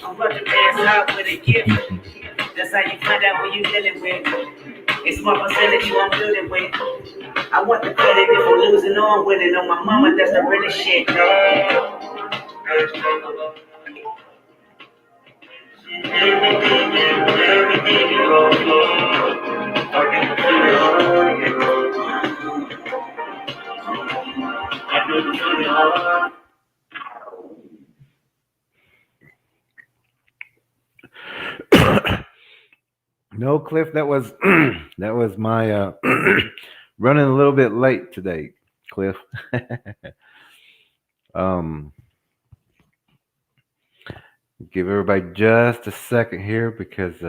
I'm about to pass out with a gift. That's how you find out who you dealing with. It's my percentage you I'm building with. I want the credit if I'm losing or I'm winning. On my mama, that's the realest shit, dog. Everything you go for. Talking to I know the feeling hard. No, Cliff, that was that was my running a little bit late today, Cliff. um, give everybody just a second here because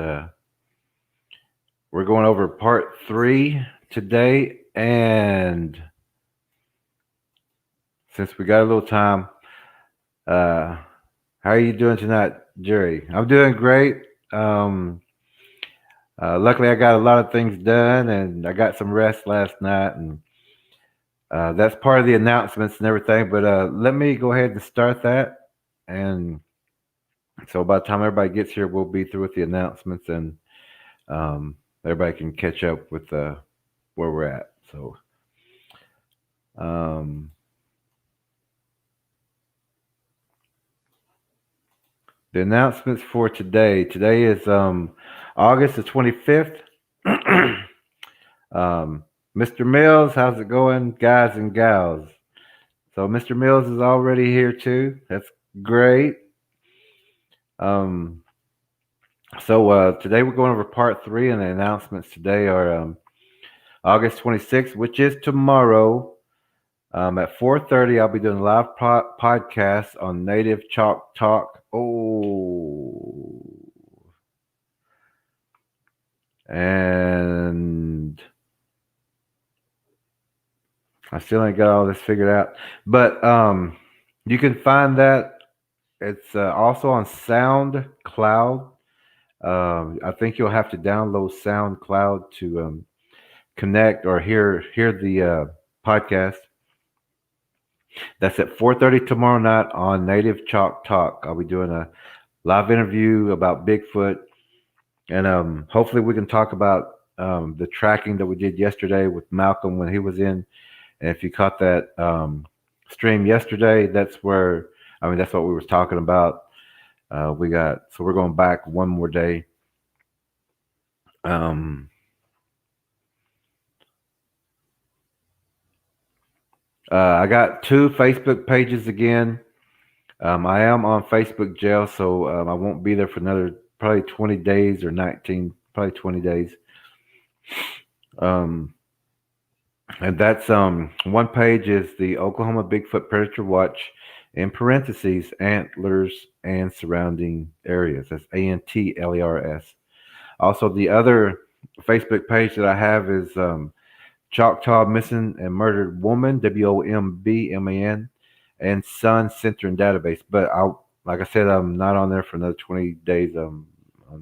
we're going over part 3 today, and since we got a little time, uh, how are you doing tonight, Jerry? I'm doing great. Um, Luckily, I got a lot of things done, and I got some rest last night, and that's part of the announcements and everything. But let me go ahead and start that. And so by the time everybody gets here, we'll be through with the announcements, and everybody can catch up with where we're at. So um, the announcements for today. Today is August the 25th. Mr. Mills, how's it going, guys and gals? So Mr. Mills is already here too. That's great. Um, so today we're going over part 3, and the announcements today are August 26th, which is tomorrow. At 4:30, I'll be doing a live podcast on Native Chalk Talk. Oh, and I still ain't got all this figured out, but you can find that. It's also on SoundCloud. I think you'll have to download SoundCloud to connect or hear the podcast. That's at 4:30 tomorrow night on Native Chalk Talk. I'll be doing a live interview about Bigfoot, and hopefully we can talk about the tracking that we did yesterday with Malcolm when he was in. And if you caught that stream yesterday, that's where that's what we was talking about. We're going back one more day. Um, I got 2 Facebook pages again. I am on Facebook jail, so I won't be there for another probably 20 days or 19, probably 20 days. Um, and that's one page is the Oklahoma Bigfoot Predator Watch, in parentheses, antlers and surrounding areas. That's ANTLERS. Also, the other Facebook page that I have is Choctaw Missing and Murdered Woman, WOMBMAN, and Sun Center and Database. But like I said, I'm not on there for another 20 days on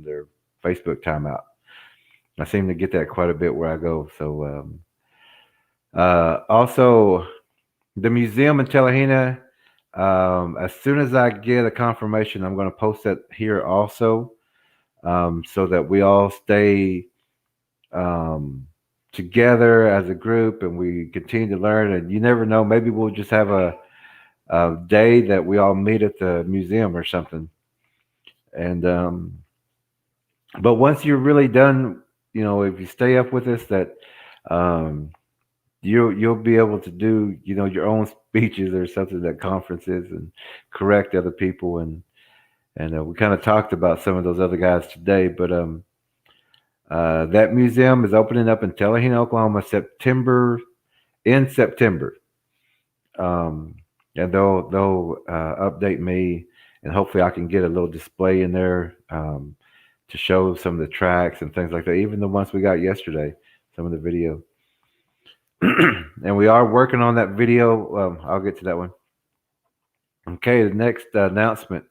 their Facebook timeout. I seem to get that quite a bit where I go. So also the museum in Tallahena. As soon as I get a confirmation, I'm going to post that here also, so that we all stay um, together as a group and we continue to learn. And you never know, maybe we'll just have a day that we all meet at the museum or something. And but once you're really done, if you stay up with us, that um, you'll be able to do your own speeches or something at conferences and correct other people. And we kind of talked about some of those other guys today, but that museum is opening up in Tallahena, Oklahoma, in September. Um, and they'll update me, and hopefully I can get a little display in there to show some of the tracks and things like that. Even the ones we got yesterday, some of the video. And we are working on that video. I'll get to that one. Okay, the next announcement.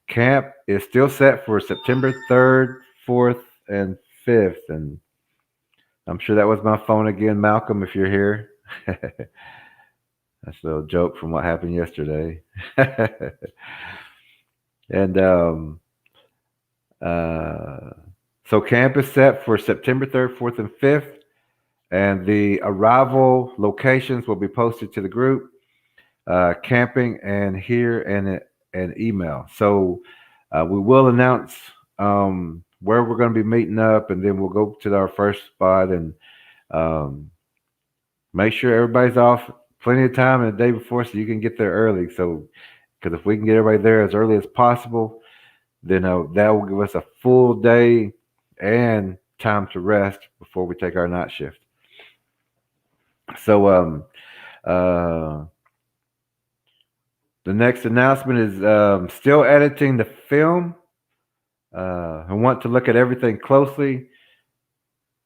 Camp is still set for September 3rd, 4th, and 5th. And I'm sure that was my phone again, Malcolm, if you're here. That's a little joke from what happened yesterday. And Uh, so camp is set for September 3rd, 4th, and 5th, and the arrival locations will be posted to the group, camping and here and an email. So we will announce where we're going to be meeting up, and then we'll go to our first spot and um, make sure everybody's off plenty of time and the day before so you can get there early. So, because if we can get everybody there as early as possible, then that will give us a full day and time to rest before we take our night shift. So, uh, the next announcement is still editing the film. I want to look at everything closely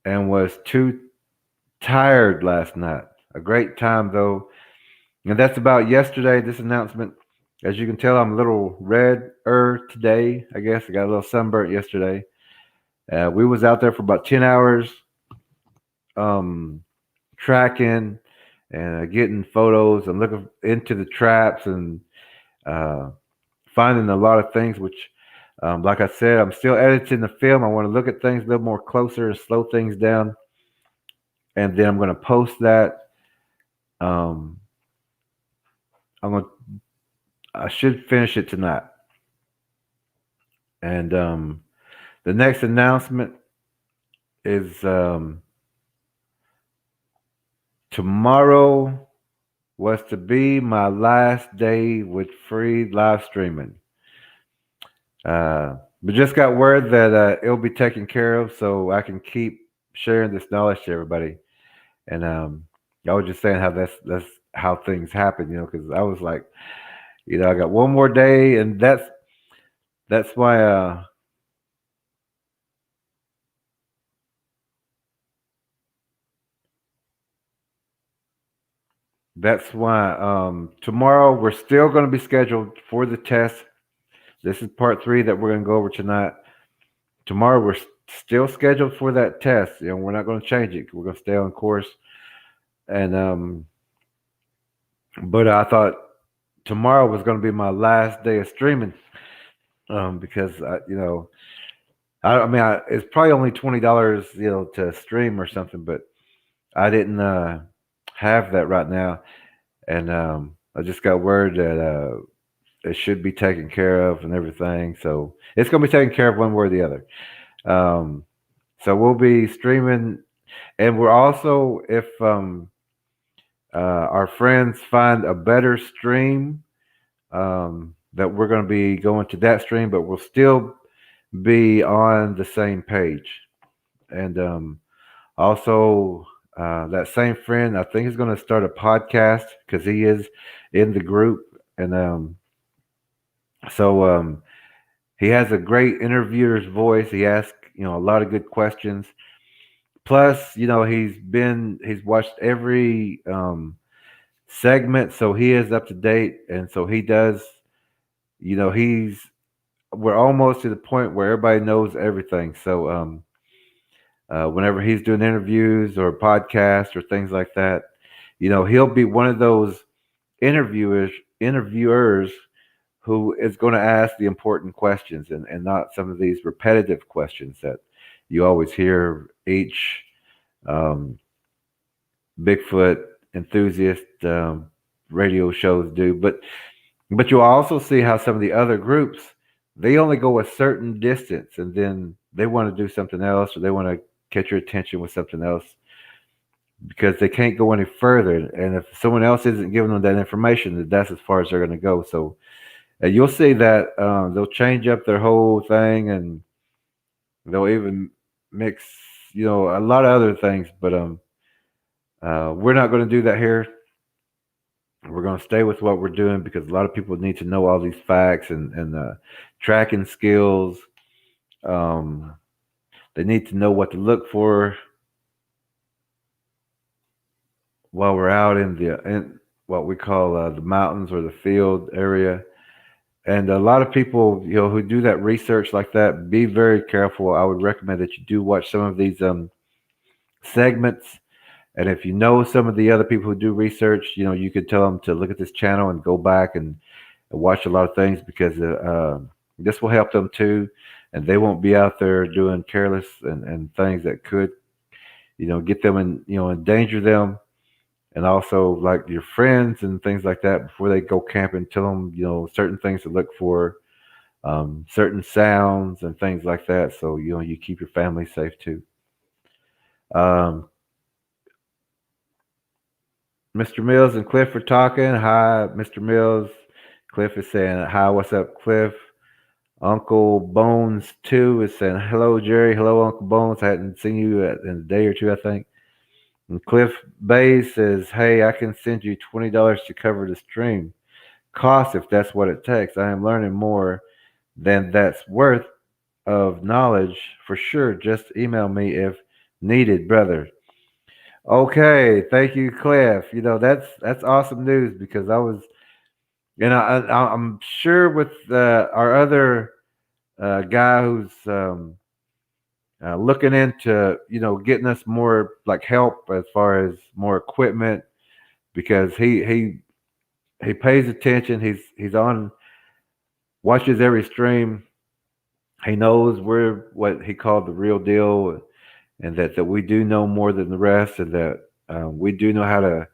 and was too tired last night. A great time though. And that's about yesterday, this announcement. As you can tell, I'm a little redder today. I guess I got a little sunburnt yesterday. We was out there for about 10 hours, um, tracking and getting photos and looking into the traps and uh, finding a lot of things. Which, like I said, I'm still editing the film. I want to look at things a little more closer and slow things down, and then I'm going to post that. Um, I'm going. I should finish it tonight, and the next announcement is tomorrow was to be my last day with free live streaming. We just got word that it'll be taken care of, so I can keep sharing this knowledge to everybody. And I was just saying how that's how things happen, because I was like, I got one more day, and that's why tomorrow we're still going to be scheduled for the test. This is part 3 that we're going to go over tonight. Tomorrow we're still scheduled for that test. We're not going to change it. We're going to stay on course. And but I thought tomorrow was going to be my last day of streaming, because I mean, it's probably only $20, to stream or something, but I didn't have that right now, and I just got word that it should be taken care of and everything. So it's going to be taken care of one way or the other. So we'll be streaming, and we're also, if our friends find a better stream, that we're going to be going to that stream, but we'll still be on the same page. And also, that same friend, I think, is going to start a podcast because he is in the group. And so he has a great interviewer's voice. He asks, a lot of good questions. Plus, he's watched every segment, so he is up to date. And so he does, we're almost to the point where everybody knows everything. So whenever he's doing interviews or podcasts or things like that, he'll be one of those interviewers who is going to ask the important questions, and not some of these repetitive questions that you always hear each Bigfoot enthusiast radio shows do. But you'll also see how some of the other groups, they only go a certain distance and then they want to do something else, or they want to catch your attention with something else because they can't go any further. And if someone else isn't giving them that information, that's as far as they're going to go. So you'll see that they'll change up their whole thing, and they'll even mix, a lot of other things. But we're not going to do that here. We're going to stay with what we're doing because a lot of people need to know all these facts and tracking skills. They need to know what to look for while we're out in what we call the mountains or the field area. And a lot of people, who do that research like that, be very careful. I would recommend that you do watch some of these segments. And if you know some of the other people who do research, you could tell them to look at this channel and go back and watch a lot of things, because this will help them too. and they won't be out there doing careless and things that could, get them in, endanger them. And also like your friends and things like that before they go camping, tell them, certain things to look for, certain sounds and things like that. So, you keep your family safe too. Um, Mr. Mills and Cliff are talking. Hi, Mr. Mills. Cliff is saying, hi, what's up, Cliff? Uncle Bones 2 is saying, hello, Jerry. Hello, Uncle Bones. I hadn't seen you in a day or two, I think. And Cliff Bay says, hey, I can send you $20 to cover the stream cost if that's what it takes. I am learning more than that's worth of knowledge for sure. Just email me if needed, brother. Okay, thank you, Cliff. That's awesome news because I was, I'm sure with our other guy who's looking into getting us more like help as far as more equipment because he pays attention. He's on watches every stream. He knows we're what he called the real deal, and that we do know more than the rest, and that we do know how to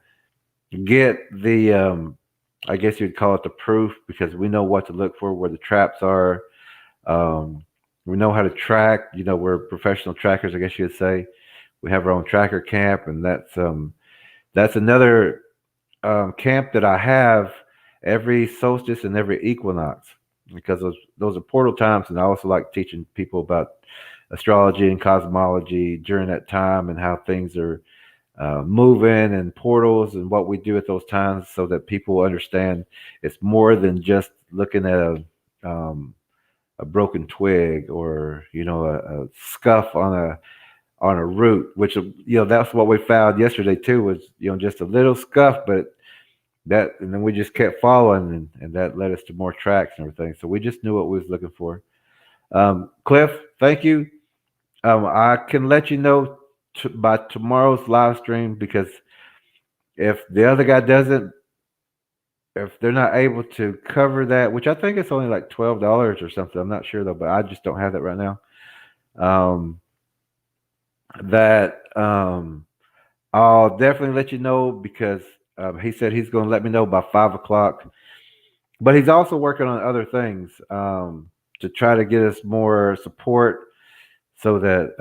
get the I guess you'd call it the proof because we know what to look for, where the traps are. Um, we know how to track. We're professional trackers, I guess you'd say. We have our own tracker camp, and that's another camp that I have every solstice and every equinox because those are portal times, and I also like teaching people about astrology and cosmology during that time and how things are moving and portals and what we do at those times, so that people understand it's more than just looking at a broken twig or a scuff on a root, which that's what we found yesterday too, was just a little scuff, but and then we just kept following, and that led us to more tracks and everything. So we just knew what we was looking for. Cliff, thank you. I can let you know by tomorrow's live stream because if the other guy doesn't, if they're not able to cover that, which I think it's only like $12 or something, I'm not sure though, but I just don't have that right now. Um, that I'll definitely let you know because he said he's going to let me know by 5 o'clock. But he's also working on other things to try to get us more support so that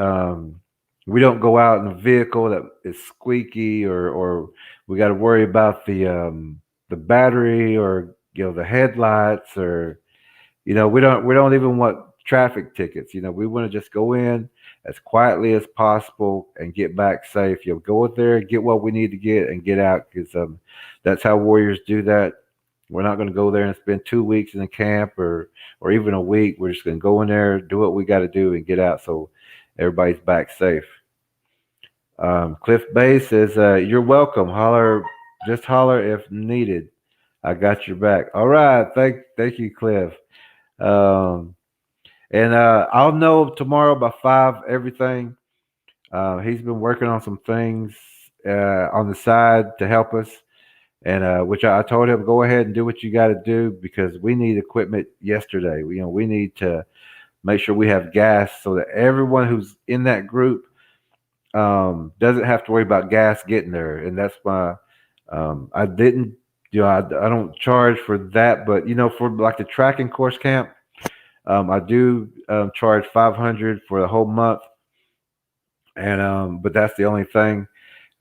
we don't go out in a vehicle that is squeaky or we got to worry about the battery or the headlights or we don't even want traffic tickets. We want to just go in as quietly as possible and get back safe. You'll go in there, get what we need to get, and get out because that's how warriors do that. We're not going to go there and spend 2 weeks in the camp or even a week. We're just going to go in there, do what we got to do, and get out so everybody's back safe. Cliff Bay says, "You're welcome. Just holler if needed. I got your back." All right, thank you, Cliff. Um, and I'll know tomorrow by 5 everything. He's been working on some things on the side to help us, and which I told him go ahead and do what you got to do because we need equipment yesterday. We need to make sure we have gas so that everyone who's in that group doesn't have to worry about gas getting there. And that's why I didn't, I don't charge for that, but for like the tracking course camp, I do charge 500 for the whole month, and but that's the only thing.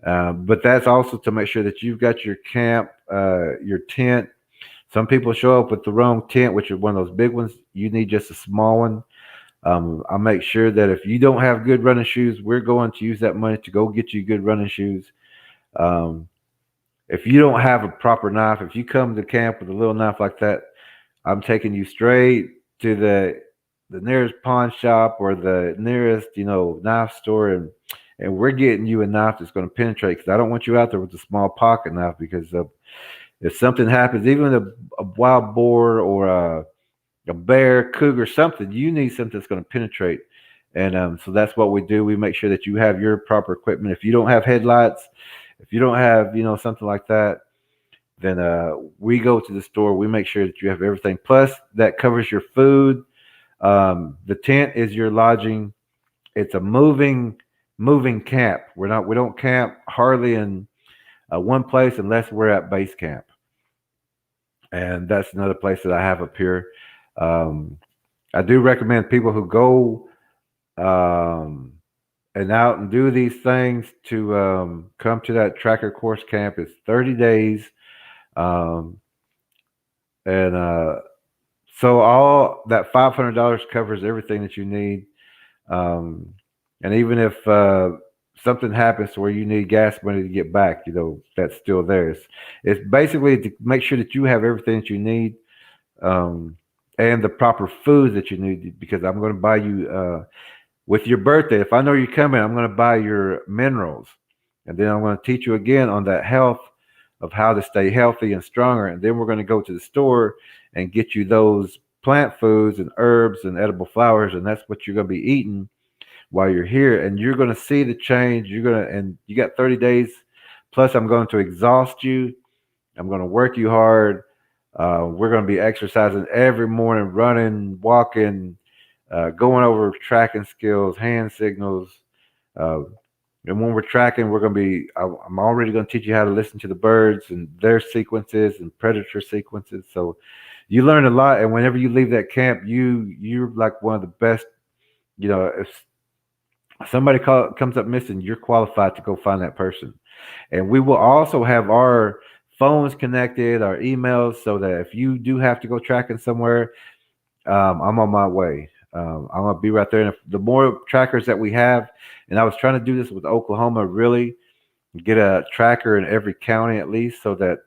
But that's also to make sure that you've got your camp, your tent. Some people show up with the wrong tent, which is one of those big ones. You need just a small one. I'll make sure that if you don't have good running shoes, we're going to use that money to go get you good running shoes. Um, if you don't have a proper knife, if you come to camp with a little knife like that, I'm taking you straight to the nearest pawn shop or the nearest knife store, and we're getting you a knife that's going to penetrate because I don't want you out there with a small pocket knife because if something happens, even a wild boar or a bear, cougar, something, you need something that's going to penetrate. And so that's what we do. We make sure that you have your proper equipment. If you don't have headlights, if you don't have, something like that, then we go to the store. We make sure that you have everything. Plus, that covers your food. The tent is your lodging. It's a moving camp. We don't camp hardly in one place unless we're at base camp, and that's another place that I have up here. Um, I do recommend people who go um, and out and do these things to come to that tracker course camp. It's 30 days, um, and so all that $500 covers everything that you need. Um, and even if something happens to where you need gas money to get back, that's still there. It's basically to make sure that you have everything that you need, um, and the proper food that you need. Because I'm going to buy you with your birthday. If I know you're coming, I'm going to buy your minerals, and then I'm going to teach you again on that health of how to stay healthy and stronger. And then we're going to go to the store and get you those plant foods and herbs and edible flowers, and that's what you're going to be eating while you're here, and you're going to see the change. And you got 30 days. Plus, I'm going to exhaust you. I'm going to work you hard. We're going to be exercising every morning, running, walking, going over tracking skills, hand signals. Uh, and when we're tracking, I'm already going to teach you how to listen to the birds and their sequences and predator sequences. So you learn a lot. And whenever you leave that camp, you're like one of the best. If somebody comes up missing, you're qualified to go find that person. And we will also have our phones connected, our emails, so that if you do have to go tracking somewhere, I'm on my way. I'm gonna be right there. And if the more trackers that we have, and I was trying to do this with Oklahoma, really get a tracker in every county at least, so that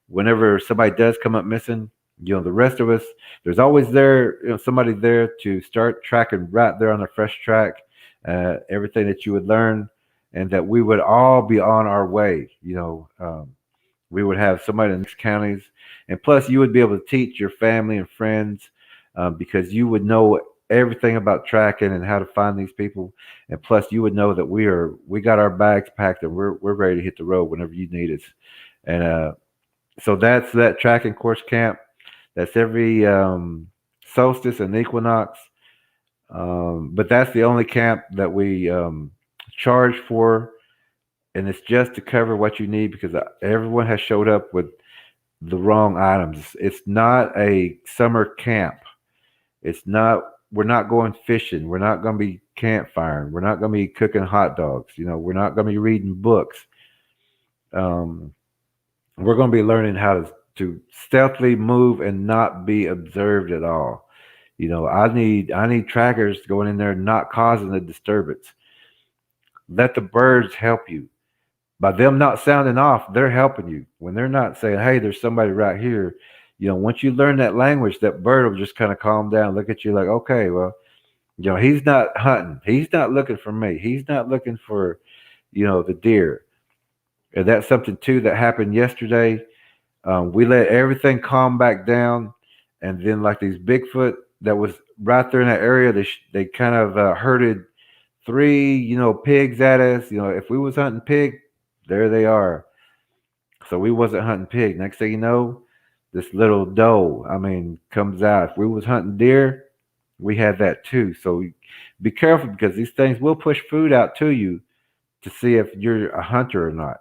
whenever somebody does come up missing, the rest of us, there's always somebody there to start tracking right there on the fresh track, everything that you would learn, and that we would all be on our way. We would have somebody in these counties, and plus you would be able to teach your family and friends, because you would know everything about tracking and how to find these people, and plus you would know that we got our bags packed and we're ready to hit the road whenever you need us. And so that's that tracking course camp. That's every solstice and equinox. But that's the only camp that we charge for, and it's just to cover what you need, because everyone has showed up with the wrong items. It's not a summer camp. It's not. We're not going fishing. We're not going to be campfiring. We're not going to be cooking hot dogs. We're not going to be reading books. Um, we're going to be learning how to stealthily move and not be observed at all. I need trackers going in there, not causing a disturbance. Let the birds help you. By them not sounding off, they're helping you. When they're not saying, "Hey, there's somebody right here," once you learn that language, that bird will just kind of calm down, look at you like, "Okay, well, he's not hunting. He's not looking for me. He's not looking for, the deer." And that's something too that happened yesterday. We let everything calm back down, and then like these Bigfoot that was right there in that area, they kind of herded three, pigs at us. If we was hunting pig, there they are. So we wasn't hunting pig. Next thing you know, this little doe, comes out. If we was hunting deer, we had that too. So be careful, because these things will push food out to you to see if you're a hunter or not.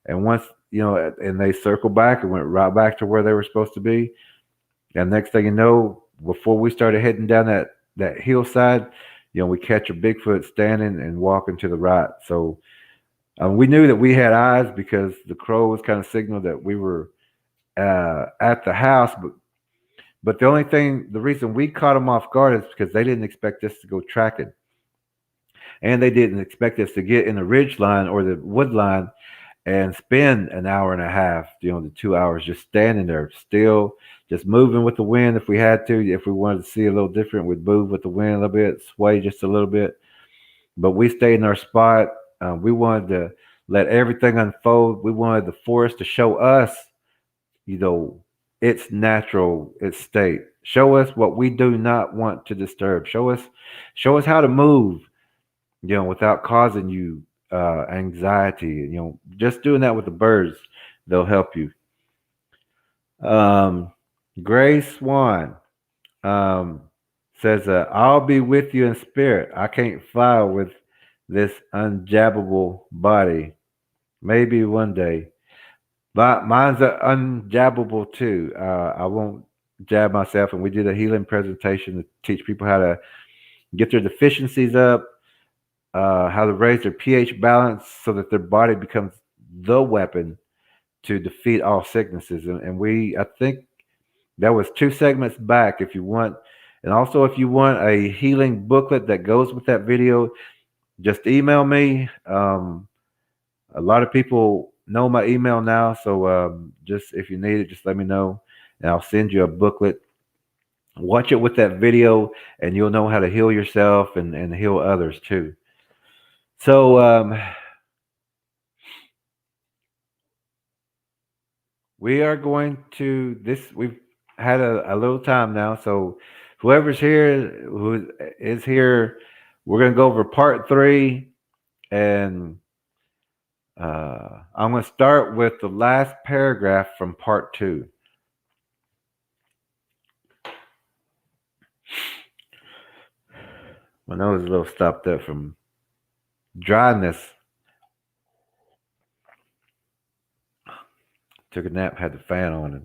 And once and they circled back and went right back to where they were supposed to be. And next thing you know, before we started heading down that hillside, we catch a Bigfoot standing and walking to the right. So we knew that we had eyes, because the crow was kind of signaled that we were at the house. But the reason we caught them off guard is because they didn't expect us to go tracking, and they didn't expect us to get in the ridge line or the wood line and spend an hour and a half, the 2 hours just standing there still, just moving with the wind if we had to. If we wanted to see a little different, we'd move with the wind a little bit, sway just a little bit. But we stayed in our spot. We wanted to let everything unfold. We wanted the forest to show us, its its state. Show us what we do not want to disturb. Show us how to move, without causing you anxiety. Just doing that with the birds, they'll help you. Um, Gray Swan. Um, Says, I'll be with you in spirit. I can't fly with this unjabbable body. Maybe one day. But mine's unjabbable too. I won't jab myself. And we did a healing presentation to teach people how to get their deficiencies up, how to raise their pH balance so that their body becomes the weapon to defeat all sicknesses. And I think that was 2 segments back. If you want, and also if you want a healing booklet that goes with that video, just email me. A lot of people know my email now, so just if you need it, just let me know, and I'll send you a booklet. Watch it with that video, and you'll know how to heal yourself and heal others too. So we are going to this. We've had a little time now, so whoever's here, who is here, we're going to go over part 3, and I'm going to start with the last paragraph from part 2. My nose is a little stopped up from dryness. Took a nap, had the fan on,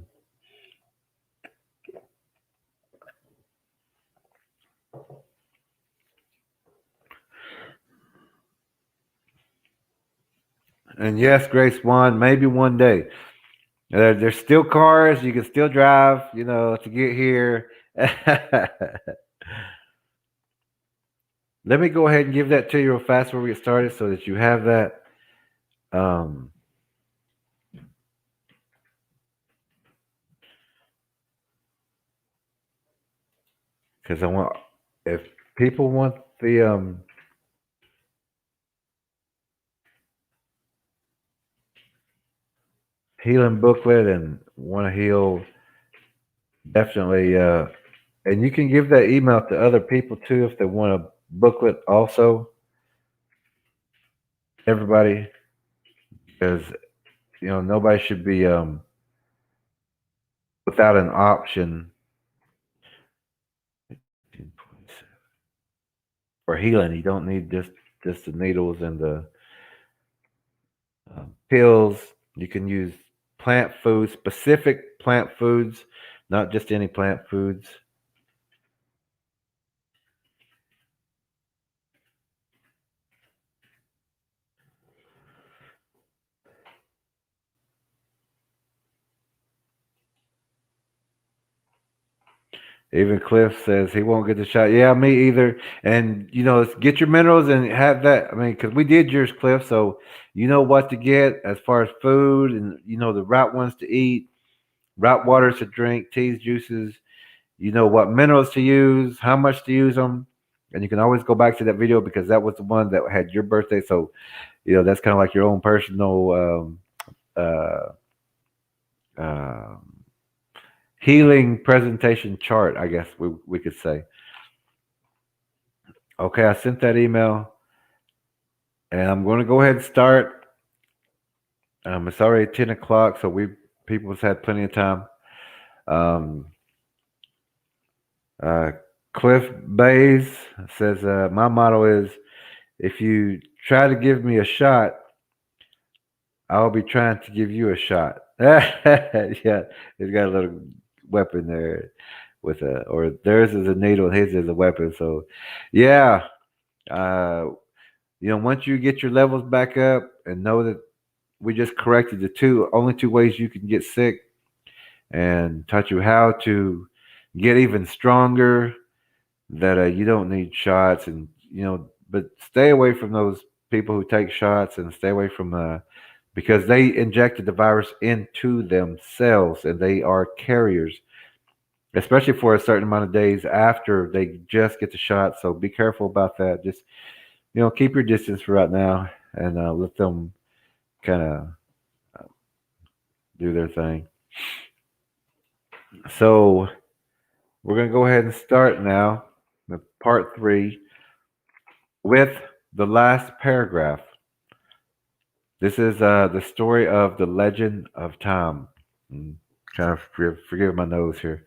and yes, Grace One, maybe one day. There's still cars you can still drive, to get here. Let me go ahead and give that to you real fast before we get started, so that you have that. Because if people want the healing booklet and want to heal, definitely. And you can give that email to other people too if they want a booklet also. Everybody, because nobody should be without an option for healing. You don't need just the needles and the pills. You can use plant foods, specific plant foods, not just any plant foods. Even Cliff says he won't get the shot. Yeah, me either. And get your minerals and have that. I mean, because we did yours, Cliff, so you know what to get as far as food, and the right ones to eat, right waters to drink, teas, juices. You know what minerals to use, how much to use them, and you can always go back to that video because that was the one that had your birthday. So that's kind of like your own personal um, healing presentation chart, I guess we could say. Okay, I sent that email, and I'm going to go ahead and start. It's already 10 o'clock, so people's had plenty of time. Uh, Cliff Bays says, my motto is, if you try to give me a shot, I'll be trying to give you a shot. Yeah, he's got a little weapon there or theirs is a needle, his is a weapon. So, yeah, uh, once you get your levels back up and know that we just corrected the only two ways you can get sick, and taught you how to get even stronger, that you don't need shots, and but stay away from those people who take shots, and stay away from because they injected the virus into themselves, and they are carriers, especially for a certain amount of days after they just get the shot. So be careful about that. Just keep your distance for right now, and let them kind of do their thing. So we're going to go ahead and start now with part 3 with the last paragraph. This is the story of the legend of Tom. Kind of forgive my nose here.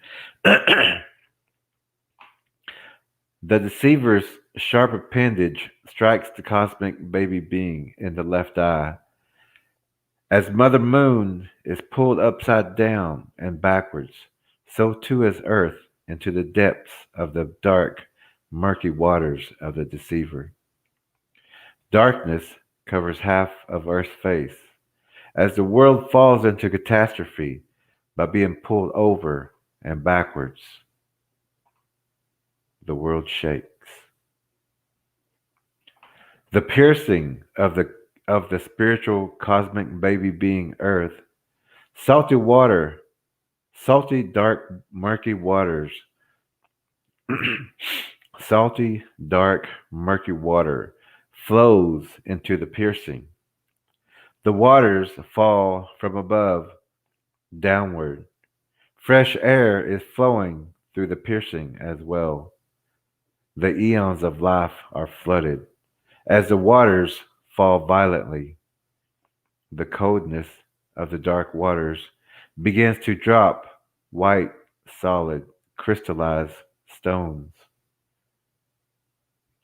The deceiver's sharp appendage strikes the cosmic baby being in the left eye. As Mother Moon is pulled upside down and backwards, so too is Earth into the depths of the dark, murky waters of the deceiver. Darkness covers half of Earth's face. As the world falls into catastrophe by being pulled over and backwards, the world shakes. The piercing of the spiritual cosmic baby being Earth, salty water, salty dark murky waters, salty dark murky water flows into the piercing. The waters fall from above downward. Fresh air is flowing through the piercing as well. The eons of life are flooded. As the waters fall violently, the coldness of the dark waters begins to drop white, solid, crystallized stones.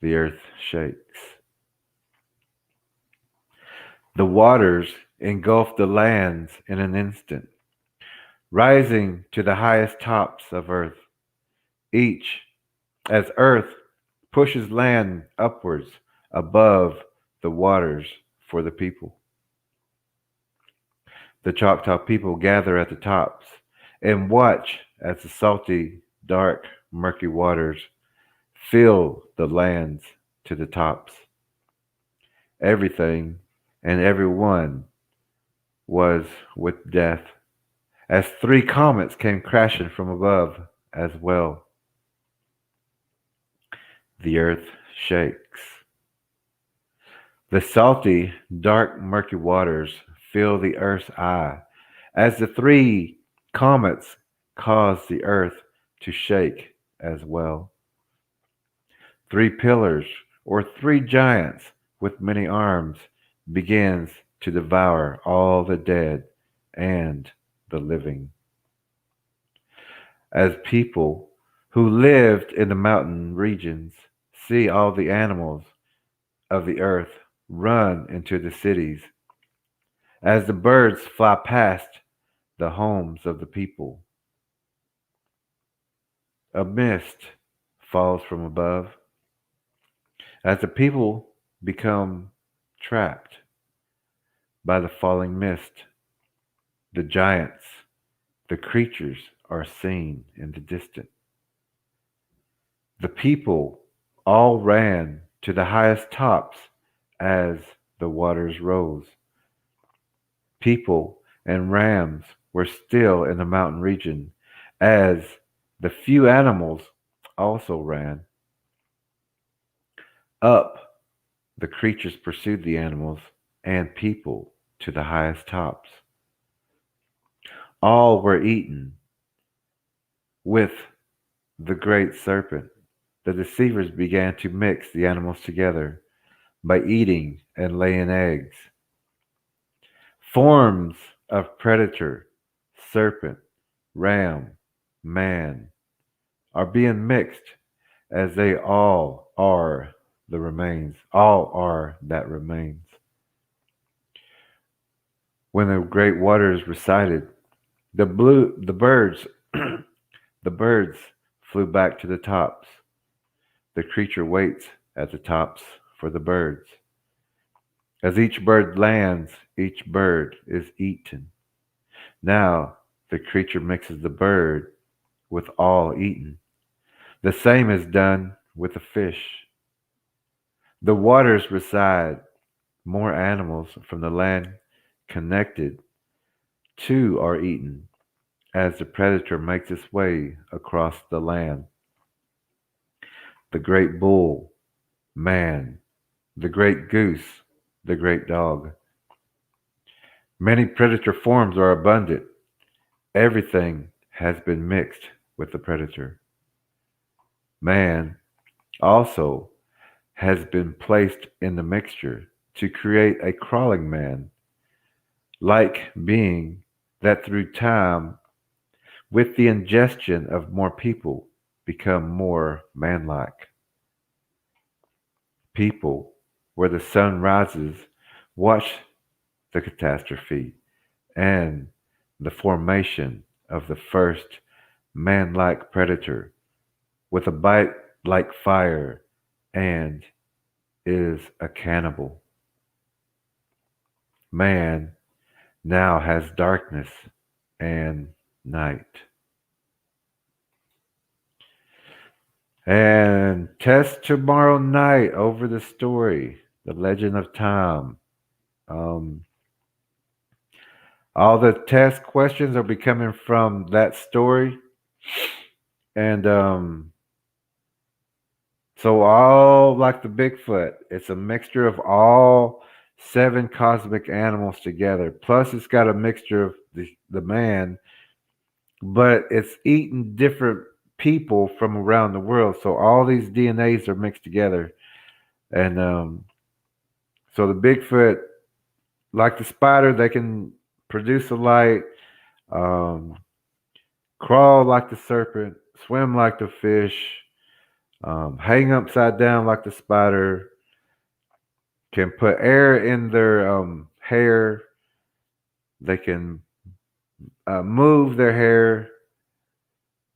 The earth shakes. The waters engulf the lands in an instant, rising to the highest tops of earth. Each, as earth pushes land upwards above the waters for the people. The Choctaw people gather at the tops and watch as the salty, dark, murky waters fill the lands to the tops. Everything and everyone was with death, as three comets came crashing from above as well. The earth shakes. The salty, dark, murky waters fill the earth's eye as the three comets cause the earth to shake as well. Three pillars, or three giants with many arms, begins to devour all the dead and the living. As people who lived in the mountain regions see all the animals of the earth run into the cities, as the birds fly past the homes of the people, a mist falls from above. As the people become trapped by the falling mist, the giants, the creatures are seen in the distance. The people all ran to the highest tops as the waters rose. People and rams were still in the mountain region as the few animals also ran. Up, the creatures pursued the animals and people to the highest tops. All were eaten with the great serpent. The deceivers began to mix the animals together by eating and laying eggs. Forms of predator, serpent, ram, man are being mixed as they all are the remains. All are that remains. When the great waters receded, the birds the birds flew back to the tops. The creature waits at the tops for the birds. As each bird lands, each bird is eaten. Now the creature mixes the bird with all eaten. The same is done with the fish. The waters reside. More animals from the land connected to are eaten as the predator makes its way across the land. The great bull, man, the great goose, the great dog. Many predator forms are abundant. Everything has been mixed with the predator. Man also has been placed in the mixture to create a crawling man, like being that through time, with the ingestion of more people, become more manlike. people where the sun rises watch the catastrophe and the formation of the first man like predator with a bite like fire and is a cannibal. Man now has darkness and night. And test tomorrow night over the story, The Legend of Tom. Um, all the test questions will be coming from that story. And so, all like the Bigfoot, it's a mixture of all seven cosmic animals together. Plus, it's got a mixture of the man, but it's eating different people from around the world. So, all these DNAs are mixed together. And so, the Bigfoot, like the spider, they can produce a light, um, crawl like the serpent, swim like the fish, hang upside down like the spider, can put air in their hair. They can move their hair.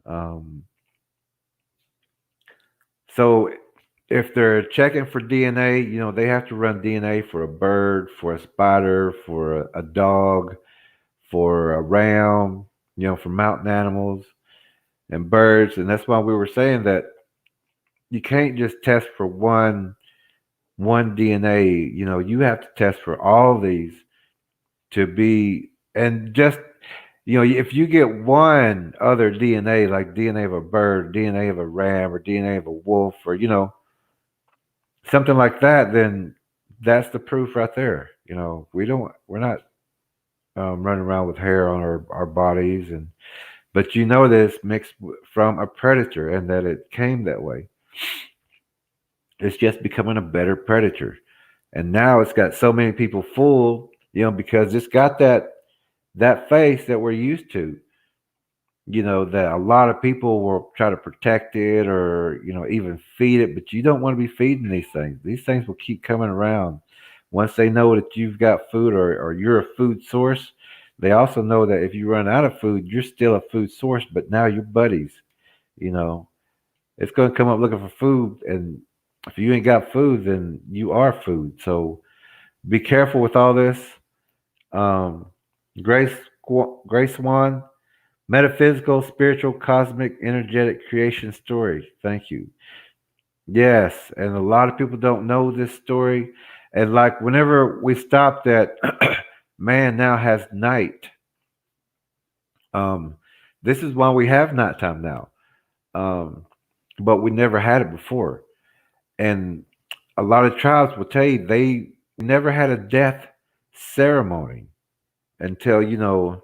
Um, so if they're checking for DNA, they have to run DNA for a bird, for a spider, for a dog, for a ram, for mountain animals and birds. And that's why we were saying that you can't just test for one DNA. You have to test for all these to be, and just if you get one other DNA, like DNA of a bird, DNA of a ram, or DNA of a wolf, or something like that, then that's the proof right there. We're not running around with hair on our bodies, but that it's mixed from a predator and that it came that way. It's just becoming a better predator, and now it's got so many people fooled, because it's got that face that we're used to. That a lot of people will try to protect it, or even feed it, but you don't want to be feeding these things. These things will keep coming around. Once they know that you've got food, or you're a food source, they also know that if you run out of food, you're still a food source, but now you're buddies. you know it's going to come up looking for food, and if you ain't got food, then you are food. So be careful with all this. um grace Grace Swan, metaphysical, spiritual, cosmic, energetic creation story. Thank you. Yes, and a lot of people don't know this story. And like whenever we stop that, man now has night. Um, this is why we have nighttime now. Um, but we never had it before. And a lot of tribes will tell you they never had a death ceremony until,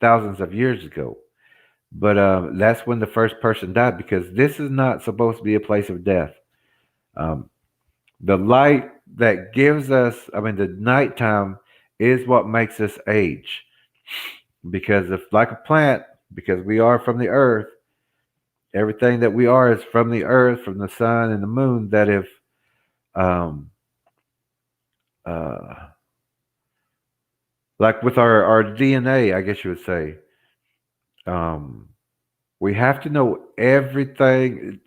thousands of years ago. But that's when the first person died, because this is not supposed to be a place of death. Um, the light that gives us, the nighttime is what makes us age. Because if, like a plant, because we are from the earth, everything that we are is from the earth, from the sun and the moon. That if, um, uh, like with our DNA, I guess you would say, um, we have to know everything.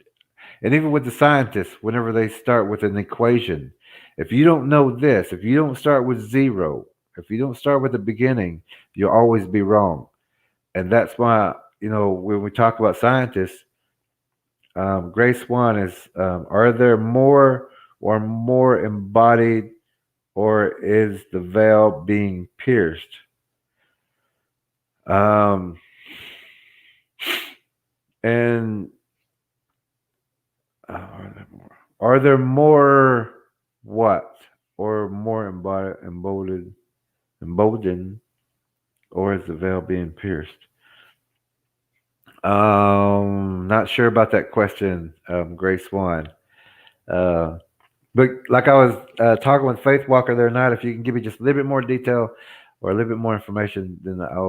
And even with the scientists, whenever they start with an equation, if you don't know this, if you don't start with zero, if you don't start with the beginning, you'll always be wrong. And that's why, when we talk about scientists, Grace One is, are there more or more embodied, or is the veil being pierced? Um, and are there more what? Or more emboldened, or is the veil being pierced? Not sure about that question, Grace One. Uh, but like I was talking with Faith Walker the other night, if you can give me just a little bit more detail or a little bit more information, then I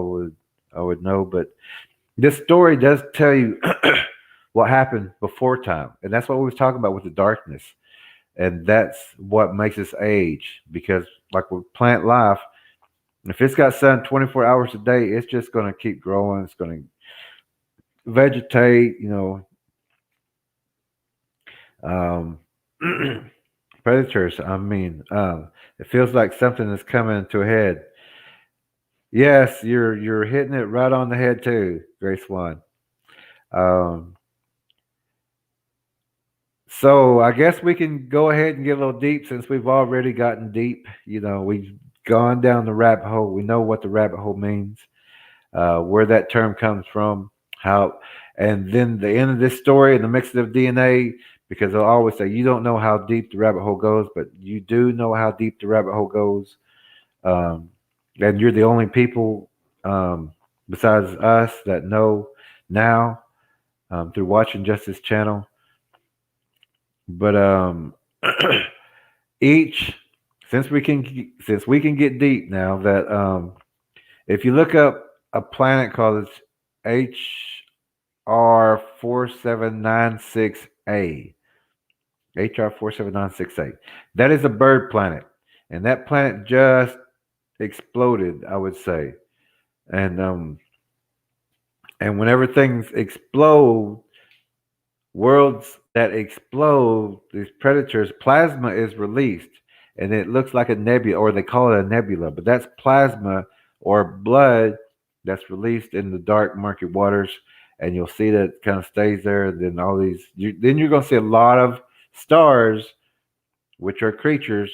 would know. But this story does tell you what happened before time, and that's what we was talking about with the darkness. and that's what makes us age. Because like with plant life, if it's got sun 24 hours a day, it's just going to keep growing. It's going to vegetate. Um, predators. I mean, it feels like something is coming to a head. Yes, you're hitting it right on the head too, Grace One. Um, so I guess we can go ahead and get a little deep since we've already gotten deep. We've gone down the rabbit hole. We know what the rabbit hole means, where that term comes from, how, and then the end of this story and the mix of DNA. Because I'll always say you don't know how deep the rabbit hole goes, but you do know how deep the rabbit hole goes. Um, and you're the only people besides us that know now through watching just this channel. But each since we can get deep now that if you look up a planet called HR4796A, HR4796A, that is a bird planet, and that planet just exploded, I would say. And um and whenever things explode, worlds that explode, these predators, plasma is released, and it looks like a nebula, or they call it a nebula, but that's plasma or blood that's released in the dark murky waters, and you'll see that it kind of stays there. Then then you're going to see a lot of stars, which are creatures,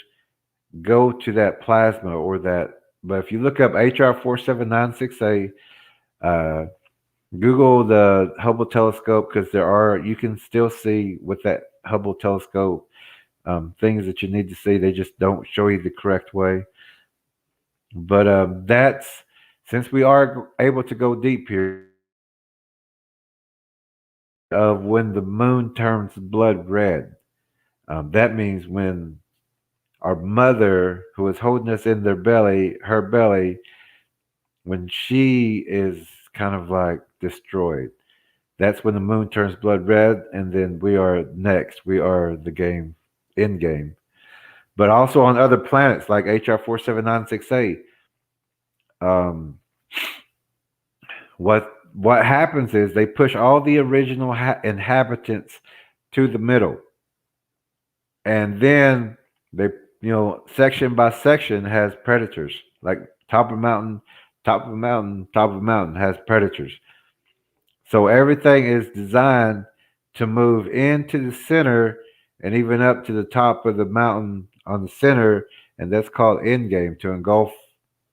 go to that plasma or that. But if you look up HR4796A, uh, Google the Hubble telescope, because you can still see with that Hubble telescope things that you need to see. They just don't show you the correct way. But that's since we are able to go deep here of when the moon turns blood red. That means when our mother, who is holding us in her belly, when she is kind of like destroyed. That's when the moon turns blood red, and then we are next. We are the game, end game. But also on other planets like HR4796A, um, what happens is they push all the original inhabitants to the middle, and then they, section by section has predators. Like top of a mountain, top of a mountain, top of a mountain has predators. So everything is designed to move into the center and even up to the top of the mountain on the center, and that's called end game, to engulf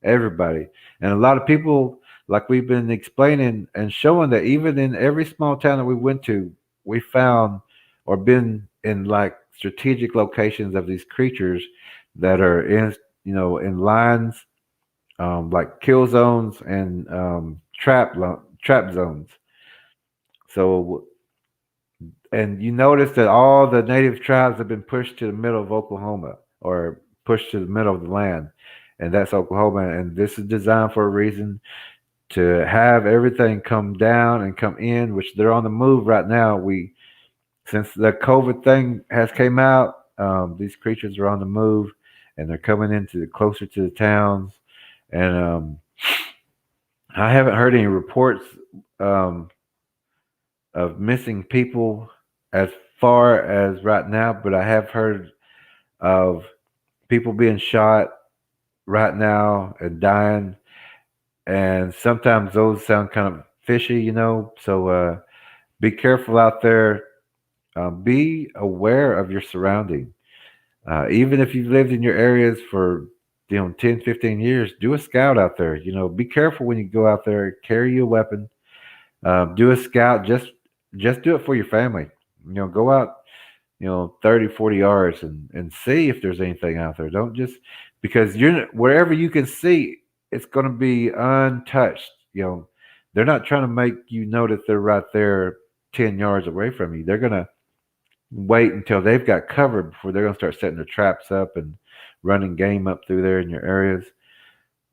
everybody. And a lot of people, like we've been explaining and showing, that even in every small town that we went to, we found or been in like strategic locations of these creatures that are in lines, like kill zones and trap zones. So, and you notice that all the native tribes have been pushed to the middle of Oklahoma, or pushed to the middle of the land, and that's Oklahoma. And this is designed for a reason, to have everything come down and come in, which they're on the move right now. Since the COVID thing has came out, these creatures are on the move, and they're coming into closer to the towns. And I haven't heard any reports um, of missing people as far as right now, but I have heard of people being shot right now and dying. And sometimes those sound kind of fishy. So be careful out there. Be aware of your surrounding. Even if you've lived in your areas for 10, 15 years, do a scout out there. Be careful when you go out there. Carry your weapon. Do a scout. Just do it for your family. Go out 30, 40 yards and see if there's anything out there. Don't just, because wherever you can see, it's going to be untouched. They're not trying to make you know that they're right there 10 yards away from you. They're going to wait until they've got cover before they're going to start setting their traps up and running game up through there in your areas.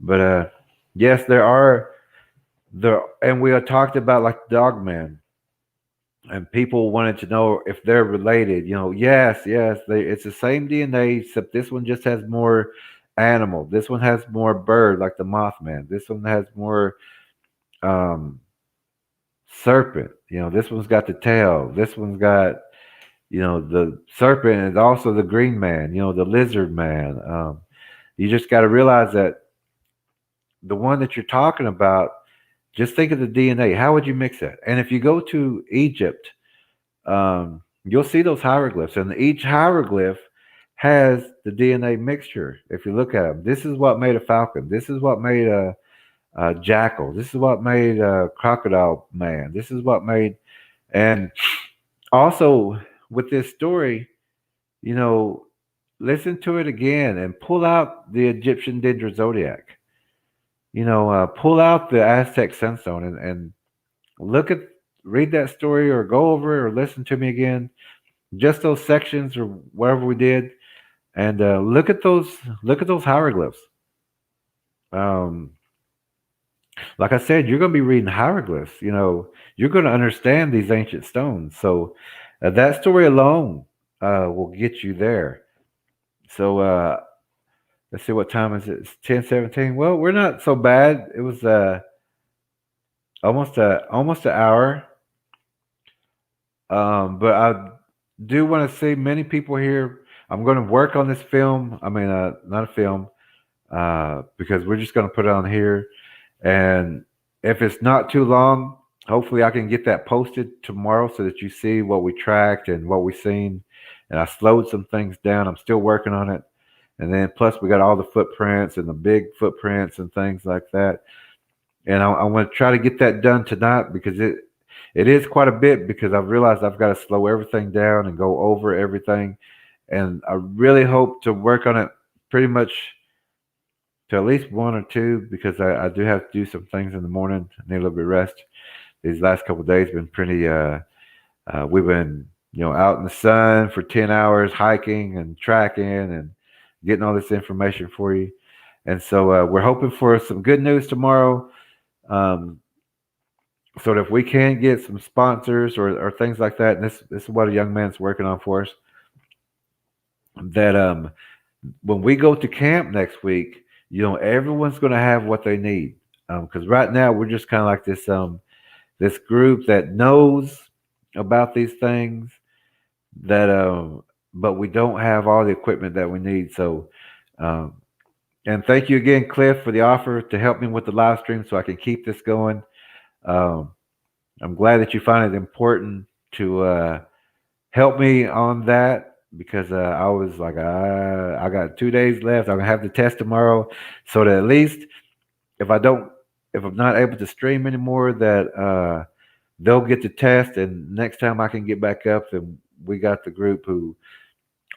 But yes, there are there, and we had talked about like Dogman. and people wanted to know if they're related. Yes, yes, it's the same DNA, except this one just has more animal. This one has more bird, like the Mothman. This one has more um, serpent. This one's got the tail. This one's got the serpent is also the green man. The lizard man. You just got to realize that the one that you're talking about. Just think of the DNA. How would you mix that? And if you go to Egypt, you'll see those hieroglyphs, and each hieroglyph has the DNA mixture. If you look at them, this is what made a falcon. This is what made a jackal. This is what made a crocodile man. This is what made, and also with this story, you know, listen to it again and pull out the Egyptian Dendra Zodiac. Pull out the Aztec Sunstone and look at, read that story or go over it or listen to me again, just those sections or whatever we did, and look at those hieroglyphs. Um, like I said, you're going to be reading hieroglyphs. You're going to understand these ancient stones. So that story alone will get you there. So let's see, what time is it? It's 10:17. Well, we're not so bad. It was almost an hour. But I do want to see many people here. I'm going to work on this film. I mean, not a film, because we're just going to put it on here. And if it's not too long, hopefully I can get that posted tomorrow so that you see what we tracked and what we seen. And I slowed some things down. I'm still working on it. And then plus we got all the footprints and the big footprints and things like that. And I want to try to get that done tonight because it is quite a bit, because I've realized I've got to slow everything down and go over everything. And I really hope to work on it pretty much to at least one or two, because I do have to do some things in the morning. I need a little bit of rest. These last couple of days been pretty. We've been out in the sun for 10 hours hiking and tracking and getting all this information for you. And so we're hoping for some good news tomorrow. Um, so that if we can get some sponsors or things like that, and this is what a young man's working on for us, that when we go to camp next week, everyone's going to have what they need. Because right now we're just kind of like this group that knows about these things, that but we don't have all the equipment that we need. So um, and thank you again, Cliff, for the offer to help me with the live stream so I can keep this going. Um, I'm glad that you find it important to help me on that, because I was like, I got 2 days left. I'm gonna have the test tomorrow, so that at least if I don't, if I'm not able to stream anymore, that they'll get the test, and next time I can get back up, and we got the group who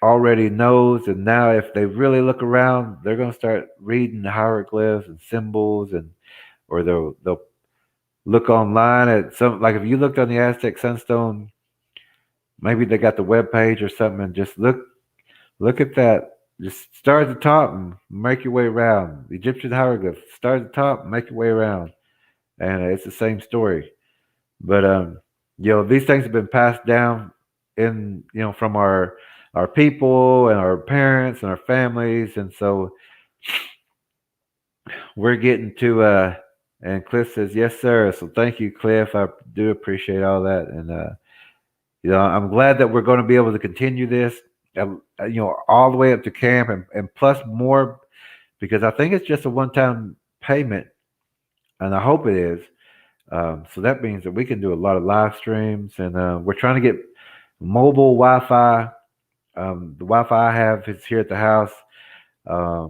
already knows, and now if they really look around, they're gonna start reading the hieroglyphs and symbols, and or they'll look online at some, like if you looked on the Aztec Sunstone, maybe they got the web page or something, and just look at that. Just start at the top and make your way around. The Egyptian hieroglyphs. Start at the top and make your way around, and it's the same story. But these things have been passed down in from our people and our parents and our families, and so we're getting to. And Cliff says, "Yes, sir." So thank you, Cliff. I do appreciate all that, and I'm glad that we're going to be able to continue this, all the way up to camp, and plus more, because I think it's just a one-time payment, and I hope it is. So that means that we can do a lot of live streams, and we're trying to get mobile Wi-Fi. The Wi-Fi I have is here at the house.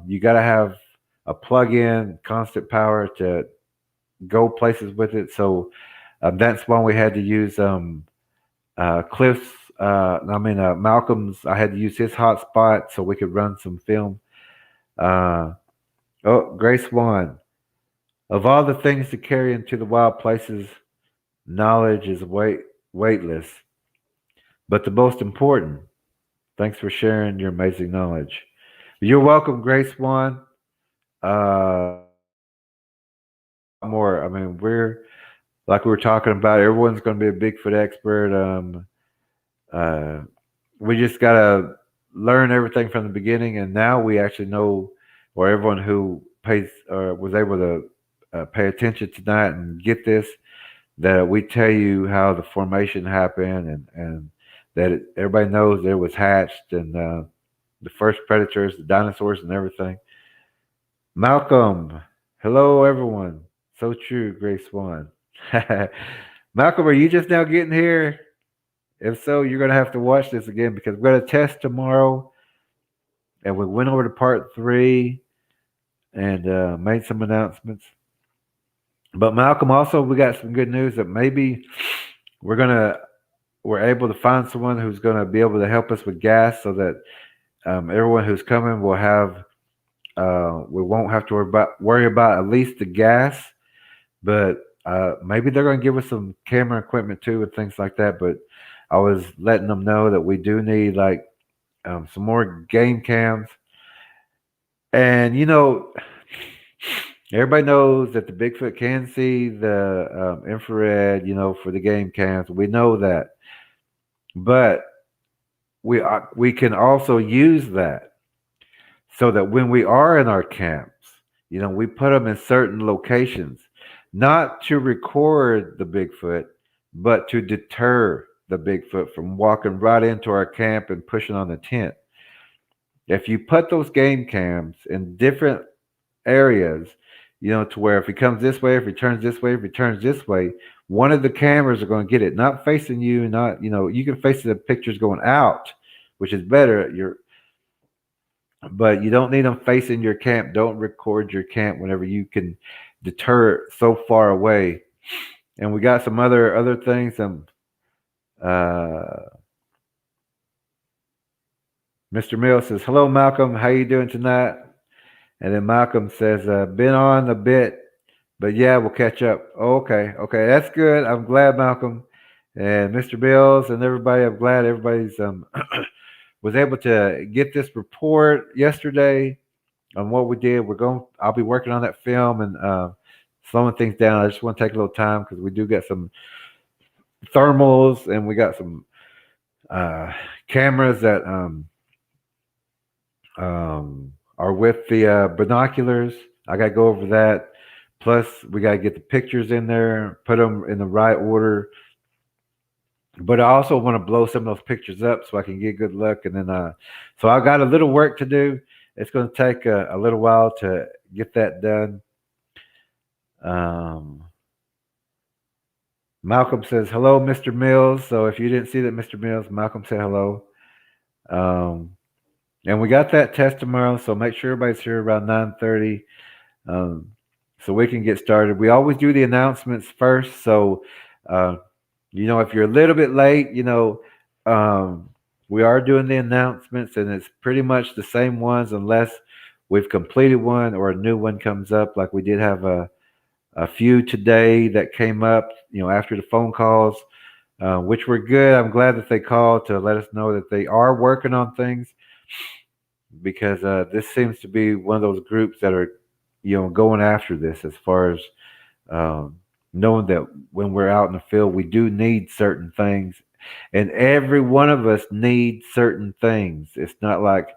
You got to have a plug-in, constant power to go places with it. So that's why we had to use Cliff's. Malcolm's. I had to use his hotspot so we could run some film. Uh, oh, Grace One. Of all the things to carry into the wild places, knowledge is weightless, but the most important. Thanks for sharing your amazing knowledge. You're welcome, Grace One. And there's a lot more. I mean, like we were talking about, everyone's going to be a Bigfoot expert. Uh, we just got to learn everything from the beginning, and now we actually know, or everyone who pays or was able to pay attention tonight and get this, that we tell you how the formation happened, and that everybody knows it was hatched, and the first predators, the dinosaurs, and everything. Malcolm, hello everyone. So true, Grace Swan. Malcolm, are you just now getting here? If so, you're going to have to watch this again because we're going to test tomorrow, and we went over to part 3 and made some announcements. But Malcolm, also we got some good news that maybe we're gonna we're able to find someone who's going to be able to help us with gas, so that everyone who's coming will have we won't have to worry about at least the gas, but maybe they're going to give us some camera equipment too and things like that. But I was letting them know that we do need like some more game cams, and everybody knows that the Bigfoot can see the infrared, for the game cams. We know that, but we can also use that so that when we are in our camps, we put them in certain locations, not to record the Bigfoot, but to deter the Bigfoot from walking right into our camp and pushing on the tent. If you put those game cams in different areas, to where if he comes this way, if he turns this way, if he turns this way, one of the cameras are going to get it, not facing you, not, you can face the pictures going out, which is better. But you don't need them facing your camp. Don't record your camp whenever you can deter it so far away. And we got some other things. Uh, Mr. Mills says, "Hello, Malcolm. How you doing tonight?" And then Malcolm says, "Been on a bit, but yeah, we'll catch up." Oh, okay, that's good. I'm glad, Malcolm, and Mr. Bills and everybody. I'm glad everybody's was able to get this report yesterday on what we did. I'll be working on that film and slowing things down. I just want to take a little time because we do get some thermals and we got some cameras that are with the binoculars. I got to go over that. Plus, we got to get the pictures in there, put them in the right order. But I also want to blow some of those pictures up so I can get good look. And then, so I got a little work to do. It's going to take a little while to get that done. Malcolm says, "Hello, Mr. Mills." So if you didn't see that, Mr. Mills, Malcolm said hello. And we got that test tomorrow, so make sure everybody's here around 9:30, so we can get started. We always do the announcements first, so if you're a little bit late, we are doing the announcements, and it's pretty much the same ones unless we've completed one or a new one comes up. Like we did have a few today that came up, after the phone calls, which were good. I'm glad that they called to let us know that they are working on things, because this seems to be one of those groups that are, going after this as far as knowing that when we're out in the field, we do need certain things, and every one of us needs certain things. It's not like,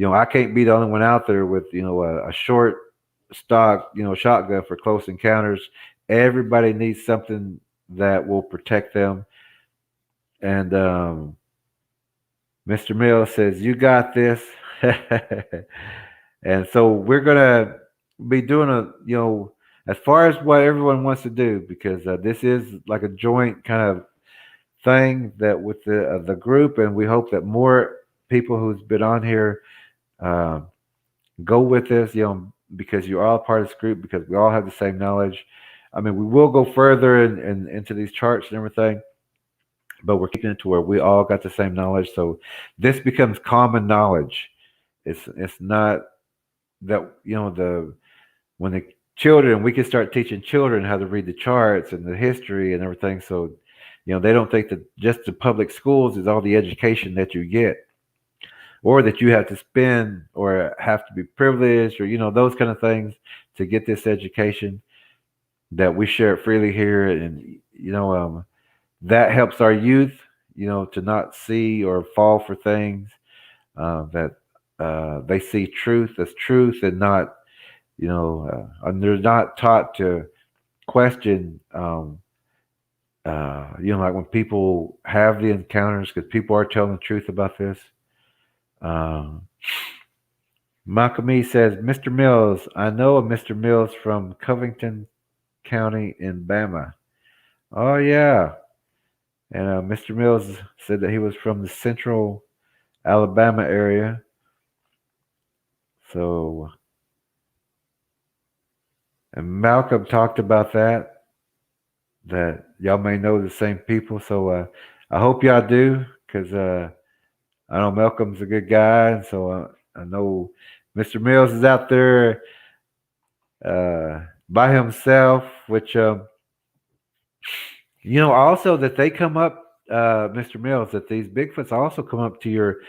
I can't be the only one out there with, a short stock, shotgun for close encounters. Everybody needs something that will protect them. And Mr. Mill says, "You got this." And so we're gonna be doing as far as what everyone wants to do, because this is like a joint kind of thing that with the group, and we hope that more people who's been on here uh, go with this, because you're all part of this group, because we all have the same knowledge. I mean, we will go further into these charts and everything, but we're keeping it to where we all got the same knowledge. So this becomes common knowledge. It's not that, the when the children, we can start teaching children how to read the charts and the history and everything. So, they don't think that just the public schools is all the education that you get, or that you have to spend or have to be privileged, or those kind of things to get this education. that we share it freely here, and that helps our youth, to not see or fall for things that they see truth as truth, and not, and they're not taught to question. Like when people have the encounters, because people are telling the truth about this. Um, Malcolm E says, Mr. Mills, I know a Mr. Mills from Covington County in Bama. Oh, yeah. And Mr. Mills said that he was from the central Alabama area. So, and Malcolm talked about that y'all may know the same people. So, I hope y'all do, because I know Malcolm's a good guy. And so I know Mr. Mills is out there by himself, which, also that they come up, Mr. Mills, that these Bigfoots also come up to your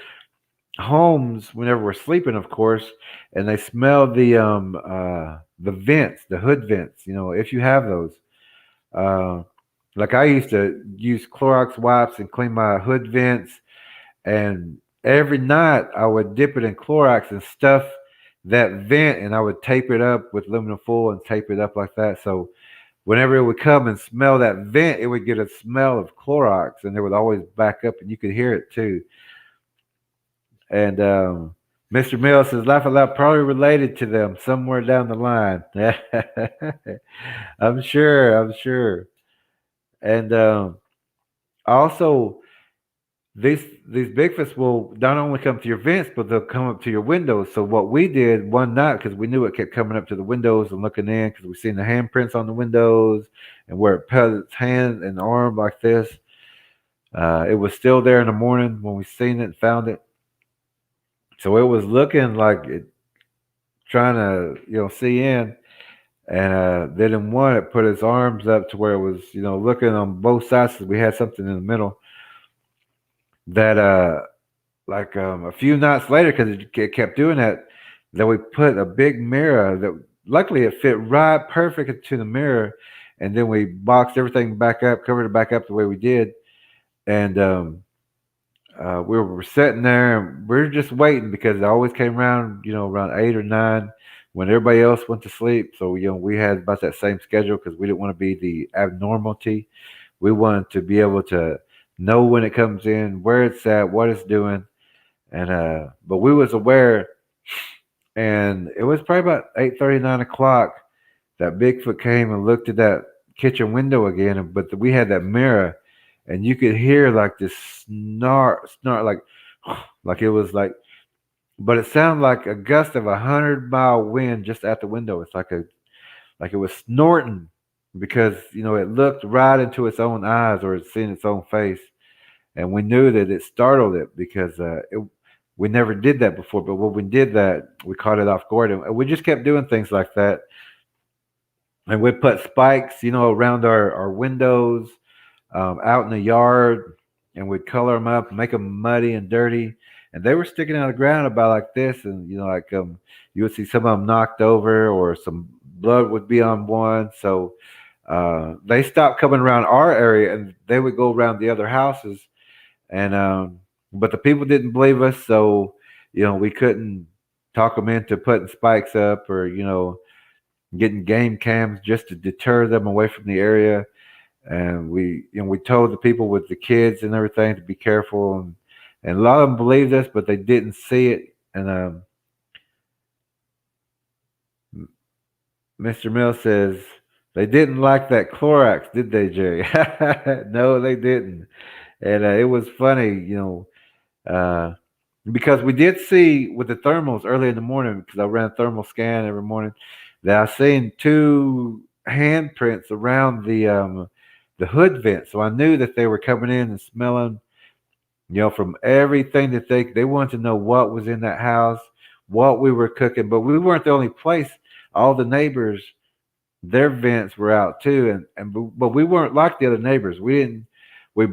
homes whenever we're sleeping, of course, and they smell the vents, the hood vents. If you have those, uh, like I used to use Clorox wipes and clean my hood vents, and every night I would dip it in Clorox and stuff that vent, and I would tape it up with aluminum foil and tape it up like that. So whenever it would come and smell that vent, it would get a smell of Clorox, and it would always back up, and you could hear it too. And Mr. Mills says, "Laugh Aloud probably related to them somewhere down the line." I'm sure. I'm sure. And also, these Bigfoots will not only come to your vents, but they'll come up to your windows. So what we did one night, because we knew it kept coming up to the windows and looking in, because we seen the handprints on the windows and where it put its hand and arm like this. It was still there in the morning when we seen it and found it. So it was looking like it trying to, see in. And then in one, it put its arms up to where it was, looking on both sides. We had something in the middle that, like a few nights later, because it kept doing that, that we put a big mirror that luckily it fit right perfect into the mirror. And then we boxed everything back up, covered it back up the way we did. And we were sitting there and we were just waiting, because it always came around, around 8 or 9 when everybody else went to sleep. So, we had about that same schedule, because we didn't want to be the abnormality. We wanted to be able to know when it comes in, where it's at, what it's doing. And, but we was aware, and it was probably about 8:30, 9 o'clock that Bigfoot came and looked at that kitchen window again. But we had that mirror, and you could hear like this snort, like it was like, but it sounded like a gust of 100-mile wind just at the window. It's like it was snorting, because it looked right into its own eyes, or it's seen its own face, and we knew that it startled it, because we never did that before. But when we did that, we caught it off guard, and we just kept doing things like that. And we put spikes, around our windows, out in the yard, and we'd color them up, make them muddy and dirty. And they were sticking out of the ground about like this, and like you would see some of them knocked over, or some blood would be on one. So they stopped coming around our area, and they would go around the other houses. And but the people didn't believe us, so we couldn't talk them into putting spikes up, or getting game cams just to deter them away from the area. And we told the people with the kids and everything to be careful, and a lot of them believed us, but they didn't see it. And Mr. Mill says they didn't like that Clorox, did they, Jerry? No, they didn't. And it was funny, uh, because we did see with the thermals early in the morning, because I ran a thermal scan every morning, that I seen two handprints around the hood vent. So I knew that they were coming in and smelling, from everything that they wanted to know what was in that house, what we were cooking. But we weren't the only place. All the neighbors, their vents were out too, but we weren't like the other neighbors. We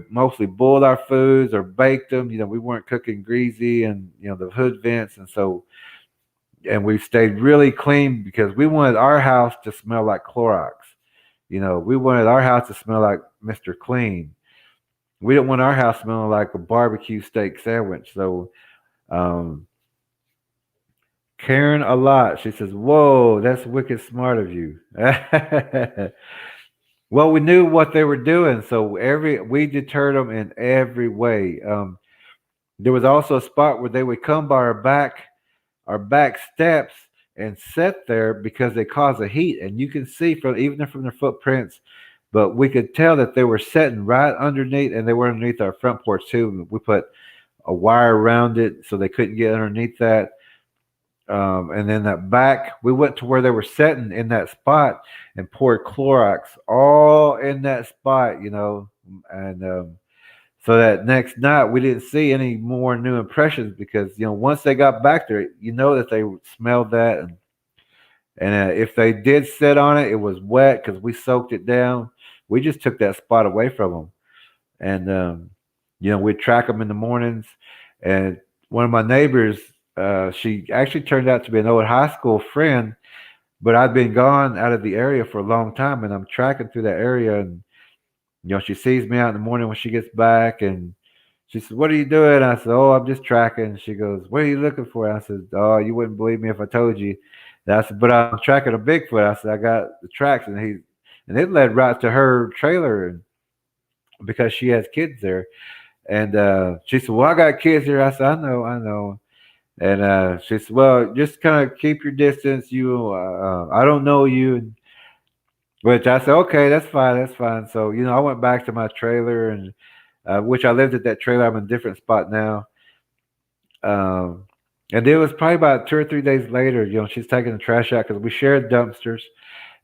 mostly boiled our foods or baked them. We weren't cooking greasy, and the hood vents. And so, and we stayed really clean, because we wanted our house to smell like Clorox. We wanted our house to smell like Mr. Clean. We didn't want our house smelling like a barbecue steak sandwich. So um, Karen a lot. She says, "Whoa, that's wicked smart of you." Well, we knew what they were doing, so every we deterred them in every way. There was also a spot where they would come by our back steps and sit there because they cause a heat, and you can see from even from their footprints. But we could tell that they were sitting right underneath, and they were underneath our front porch too. We put a wire around it so they couldn't get underneath that. And then that back, we went to where they were sitting in that spot and poured Clorox all in that spot. And so that next night we didn't see any more new impressions because once they got back there, that they smelled that, and if they did sit on it, it was wet because we soaked it down. We just took that spot away from them, and we'd track them in the mornings. And one of my neighbors, she actually turned out to be an old high school friend, but I'd been gone out of the area for a long time, and I'm tracking through that area, and she sees me out in the morning when she gets back, and she says, "What are you doing?" I said, "Oh, I'm just tracking." She goes, "What are you looking for?" I said, "Oh, you wouldn't believe me if I told you." And I said, "But I'm tracking a Bigfoot." I said, "I got the tracks," and it led right to her trailer, and because she has kids there. And she said, "Well, I got kids here." I said, "I know, I know." And she said, "Well, just kind of keep your distance. I don't know you." Which I said, "Okay, that's fine, that's fine." So I went back to my trailer, and which I lived at that trailer. I'm in a different spot now. Um, and it was probably about 2 or 3 days later. She's taking the trash out because we shared dumpsters,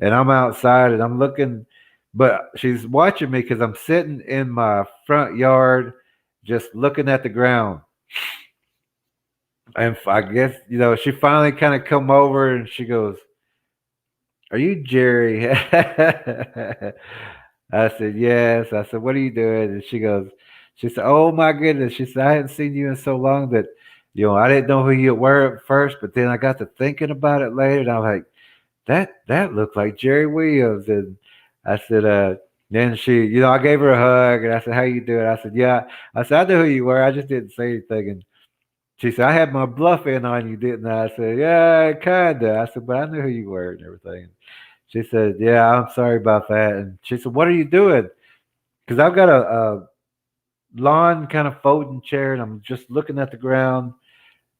and I'm outside and I'm looking, but she's watching me because I'm sitting in my front yard, just looking at the ground. And I guess she finally kind of come over and she goes, "Are you Jerry?" I said, "Yes." I said, "What are you doing?" And she said, "Oh my goodness." She said, "I hadn't seen you in so long that, I didn't know who you were at first, but then I got to thinking about it later, and I was like, that looked like Jerry Williams." And I said, then I gave her a hug, and I said, "How you doing?" I said, "Yeah." I said, "I knew who you were. I just didn't say anything." And she said, "I had my bluff in on you, didn't I?" I said, "Yeah, kinda." I said, "But I knew who you were and everything." She said, "Yeah, I'm sorry about that." And she said, "What are you doing?" Because I've got a lawn kind of folding chair, and I'm just looking at the ground.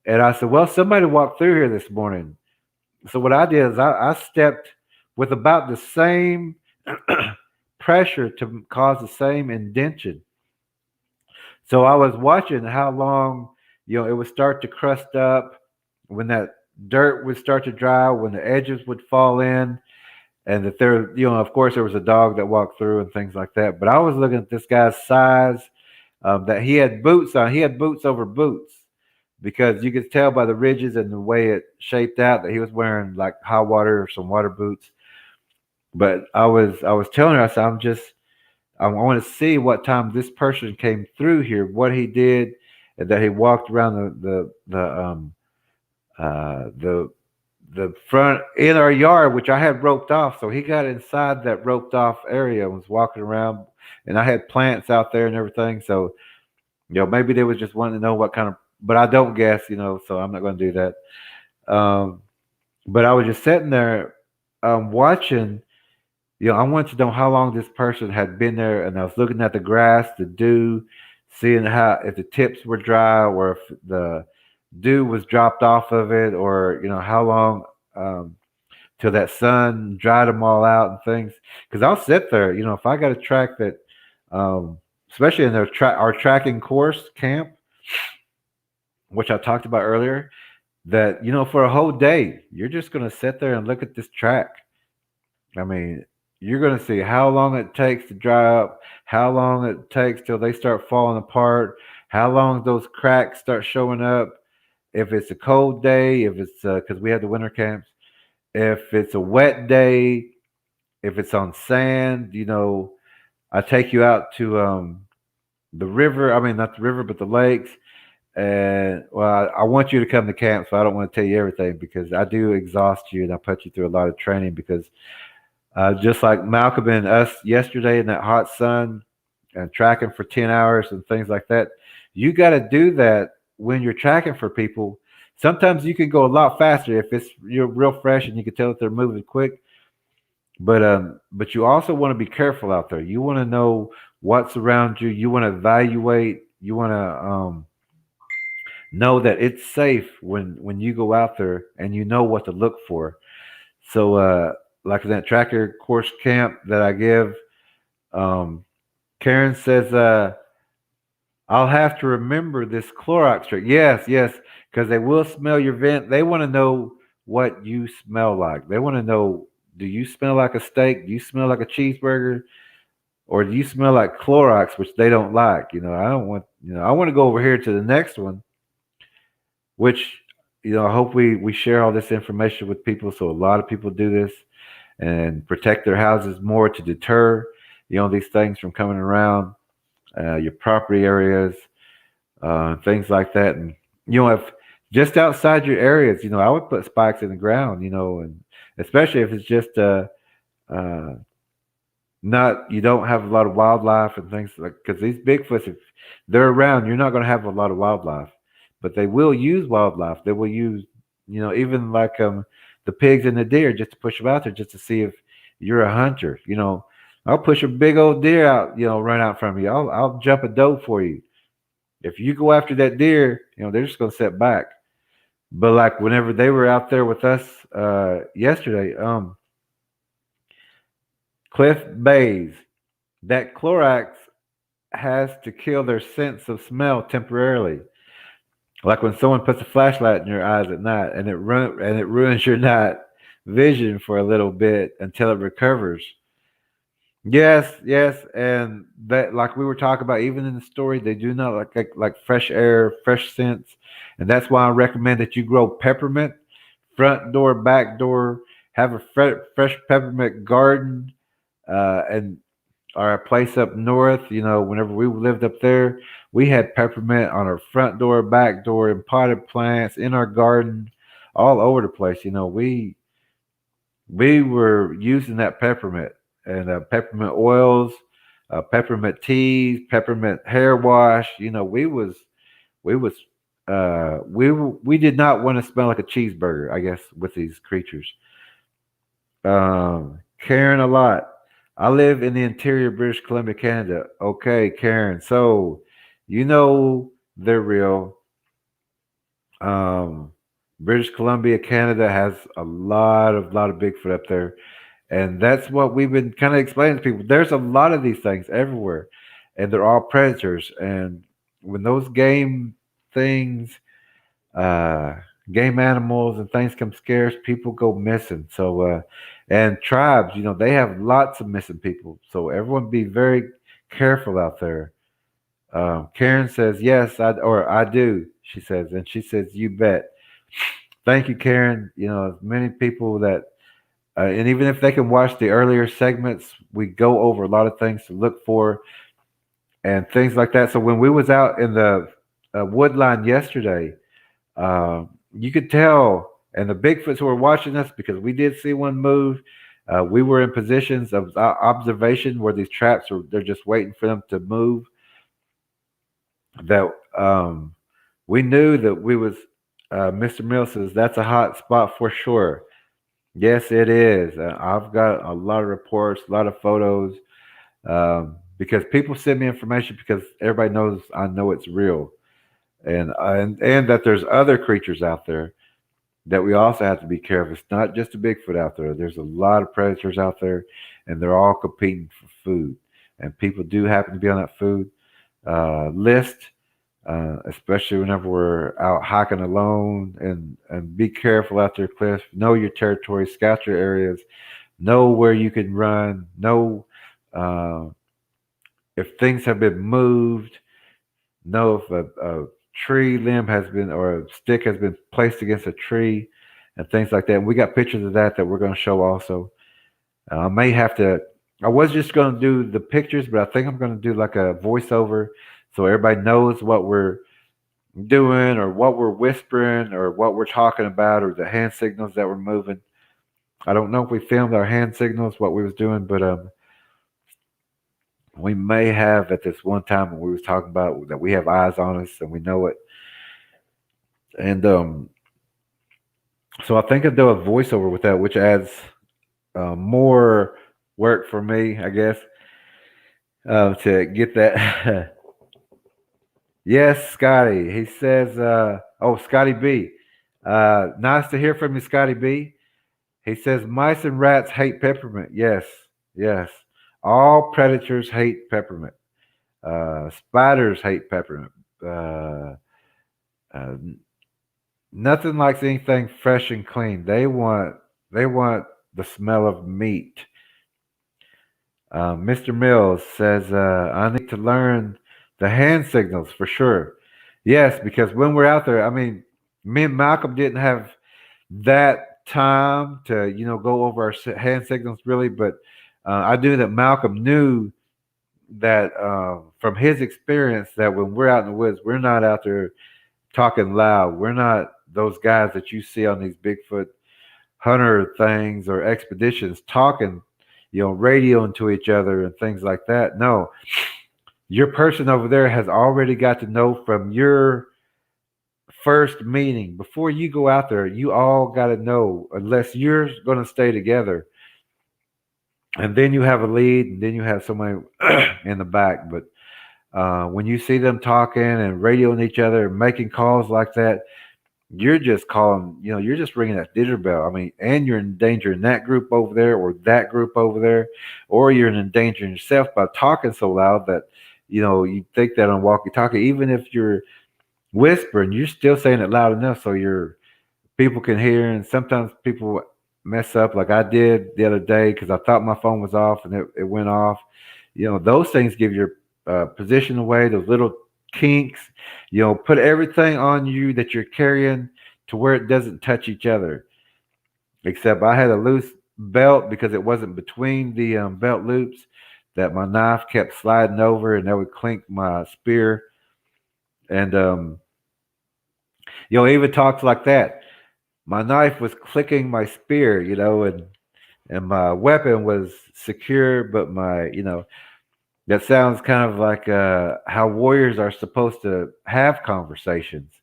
And I said, "Well, somebody walked through here this morning." So what I did is I stepped with about the same pressure to cause the same indention. So I was watching how long, it would start to crust up, when that dirt would start to dry, when the edges would fall in, and that there, of course, there was a dog that walked through and things like that. But I was looking at this guy's size, that he had boots on. He had boots over boots because you could tell by the ridges and the way it shaped out that he was wearing like high water or some water boots. But I was telling her, I said, I want to see what time this person came through here, what he did, and that he walked around the the front in our yard, which I had roped off. So he got inside that roped off area and was walking around, and I had plants out there and everything. So maybe they was just wanting to know what kind of, but I don't guess, so I'm not going to do that. Um, but I was just sitting there, watching. I wanted to know how long this person had been there, and I was looking at the grass, the dew, seeing how if the tips were dry or if the dew was dropped off of it, or how long, um, till that sun dried them all out and things. Because I'll sit there, if I got a track that, um, especially in our tracking course camp, which I talked about earlier, that for a whole day you're just going to sit there and look at this track. I mean, you're going to see how long it takes to dry up, how long it takes till they start falling apart, how long those cracks start showing up. If it's a cold day, if it's because we had the winter camps, if it's a wet day, if it's on sand, I take you out to the river. I mean, not the river, but the lakes. And well, I want you to come to camp, so I don't want to tell you everything because I do exhaust you and I put you through a lot of training because Just like Malcolm and us yesterday in that hot sun and tracking for 10 hours and things like that. You got to do that when you're tracking for people. Sometimes you can go a lot faster if you're real fresh and you can tell that they're moving quick. But you also want to be careful out there. You want to know what's around you. You want to evaluate. You want to know that it's safe when you go out there and you know what to look for. So, like in that tracker course camp that I give, um, Karen says, I'll have to remember this Clorox trick. Yes, yes, because they will smell your vent. They want to know what you smell like. They want to know, do you smell like a steak? Do you smell like a cheeseburger? Or do you smell like Clorox, which they don't like? I don't want, I want to go over here to the next one, which, I hope we share all this information with people. So a lot of people do this and protect their houses more to deter, these things from coming around your property areas, things like that. And if just outside your areas, I would put spikes in the ground, and especially if it's just uh, not you don't have a lot of wildlife and things like because these Bigfoots, if they're around, you're not going to have a lot of wildlife, but they will use wildlife. They will use, even like the pigs and the deer just to push them out there just to see if you're a hunter. I'll push a big old deer out, run out from you. I'll jump a doe for you. If you go after that deer, they're just going to sit back. But like whenever they were out there with us yesterday, Cliff Bays, that Clorox has to kill their sense of smell temporarily. Like when someone puts a flashlight in your eyes at night and it ruins your night vision for a little bit until it recovers. Yes, yes, and that like we were talking about, even in the story, they do not like fresh air, fresh scents, and that's why I recommend that you grow peppermint, front door, back door, have a fresh peppermint garden, and our place up north. Whenever we lived up there, we had peppermint on our front door, back door, and potted plants in our garden, all over the place. We were using that peppermint and peppermint oils, peppermint teas, peppermint hair wash. We was we did not want to smell like a cheeseburger, I guess, with these creatures. Karen a lot. I live in the interior British Columbia, Canada. Okay, Karen. So they're real. Um, British Columbia, Canada has a lot of Bigfoot up there. And that's what we've been kind of explaining to people. There's a lot of these things everywhere, and they're all predators. And when those things, uh, game animals and things come scarce, people go missing. So, and tribes, they have lots of missing people. So everyone be very careful out there. Karen says, yes, I do, she says. And she says, you bet. Thank you, Karen. As many people that and even if they can watch the earlier segments, we go over a lot of things to look for and things like that. So when we was out in the wood line yesterday, you could tell, and the Bigfoots who were watching us because we did see one move. We were in positions of observation where these traps they're just waiting for them to move. That we knew that we was. Mr. Mill says that's a hot spot for sure. Yes, it is. I've got a lot of reports, a lot of photos, because people send me information because everybody knows I know it's real, and that there's other creatures out there that we also have to be careful. It's not just a Bigfoot out there. There's a lot of predators out there, and they're all competing for food, and people do happen to be on that food list. Especially whenever we're out hiking alone, and be careful out there, Cliff. Know your territory, scout your areas, know where you can run, know uh, if things have been moved, know if a tree limb has been or a stick has been placed against a tree, and things like that. And we got pictures of that we're going to show also. I may have to. I was just going to do the pictures, but I think I'm going to do like a voiceover so everybody knows what we're doing or what we're whispering or what we're talking about or the hand signals that we're moving. I don't know if we filmed our hand signals, what we was doing, but we may have at this one time when we was talking about that we have eyes on us and we know it. And so I think I'll do a voiceover with that, which adds more work for me, I guess, to get that. Yes, Scotty. He says, oh, Scotty B. Nice to hear from you, Scotty B. He says, mice and rats hate peppermint. Yes, yes. All predators hate peppermint. Spiders hate peppermint. Uh, uh, Nothing likes anything fresh and clean. They want the smell of meat. Mr. Mills says, I need to learn the hand signals for sure. Yes, because when we're out there, I mean, me and Malcolm didn't have that time to, go over our hand signals really, but I knew that Malcolm knew that from his experience that when we're out in the woods, we're not out there talking loud. We're not those guys that you see on these Bigfoot hunter things or expeditions talking, radioing to each other and things like that. No, your person over there has already got to know from your first meeting before you go out there. You all got to know, unless you're going to stay together, and then you have a lead, and then you have somebody in the back. But when you see them talking and radioing each other and making calls like that, you're just calling, you're just ringing that dinner bell. I mean, and you're endangering that group over there or that group over there, or you're endangering yourself by talking so loud that, you think that on walkie talkie, even if you're whispering, you're still saying it loud enough so your people can hear. And sometimes people mess up like I did the other day because I thought my phone was off and it went off. Those things give your position away, those little kinks. Put everything on you that you're carrying to where it doesn't touch each other. Except I had a loose belt because it wasn't between the belt loops that my knife kept sliding over and that would clink my spear. And, even talks like that. My knife was clicking my spear, and my weapon was secure, but that sounds kind of like how warriors are supposed to have conversations.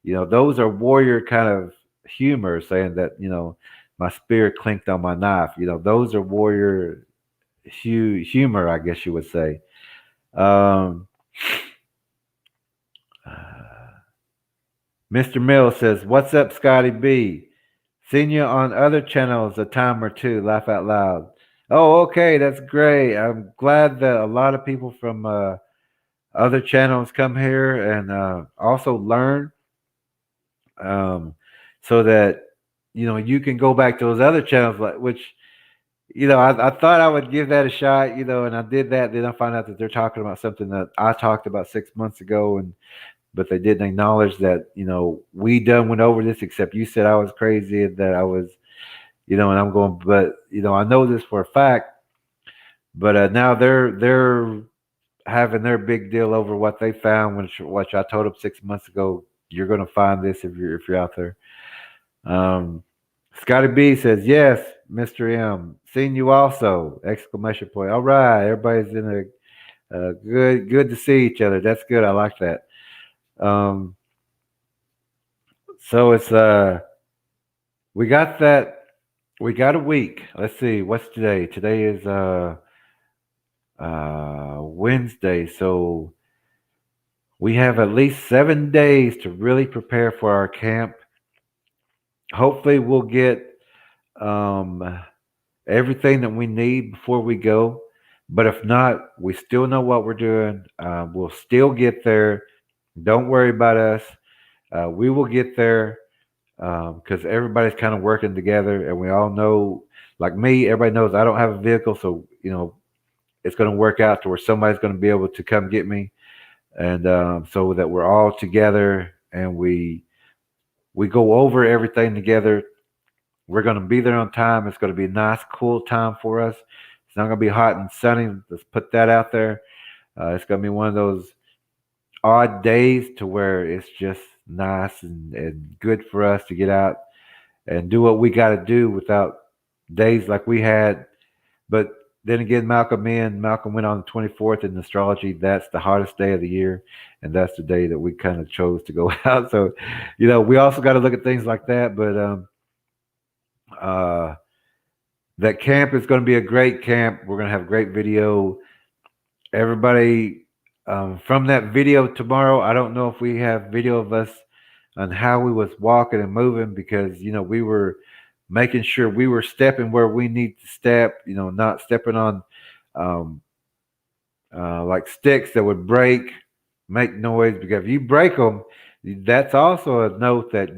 Those are warrior kind of humor, saying that, my spear clinked on my knife. Those are warrior humor, I guess you would say. Um, Mr. Mill says, "What's up, Scotty B? Seen you on other channels a time or two. Laugh out loud." Oh, okay, that's great. I'm glad that a lot of people from other channels come here and also learn, um, so that you can go back to those other channels, like which I thought I would give that a shot, and I did that. Then I found out that they're talking about something that I talked about 6 months ago, and but they didn't acknowledge that we done went over this. Except you said I was crazy and that I was, and I'm going, but I know this for a fact. But now they're having their big deal over what they found, which I told them 6 months ago. You're going to find this if you're out there. Um, Scotty B says yes, Mr. M. Seen you also! Exclamation point! All right, everybody's in a good to see each other. That's good. I like that. Um, so it's we got that. We got a week. Let's see. What's today? Today is Wednesday. So we have at least 7 days to really prepare for our camp. Hopefully, we'll get um, everything that we need before we go. But if not, we still know what we're doing. We'll still get there. Don't worry about us. We will get there because everybody's kind of working together, and we all know. Like me, everybody knows I don't have a vehicle, so it's going to work out to where somebody's going to be able to come get me, and so that we're all together and we go over everything together. We're going to be there on time. It's going to be a nice, cool time for us. It's not going to be hot and sunny. Let's put that out there. It's going to be one of those odd days to where it's just nice and good for us to get out and do what we got to do without days like we had. But then again, Malcolm went on the 24th in astrology. That's the hottest day of the year, and that's the day that we kind of chose to go out. So, we also got to look at things like that. But uh, that camp is going to be a great camp. We're going to have great video. Everybody from that video tomorrow. I don't know if we have video of us on how we was walking and moving because we were making sure we were stepping where we need to step. Not stepping on um, like sticks that would break, make noise. Because if you break them, that's also a note that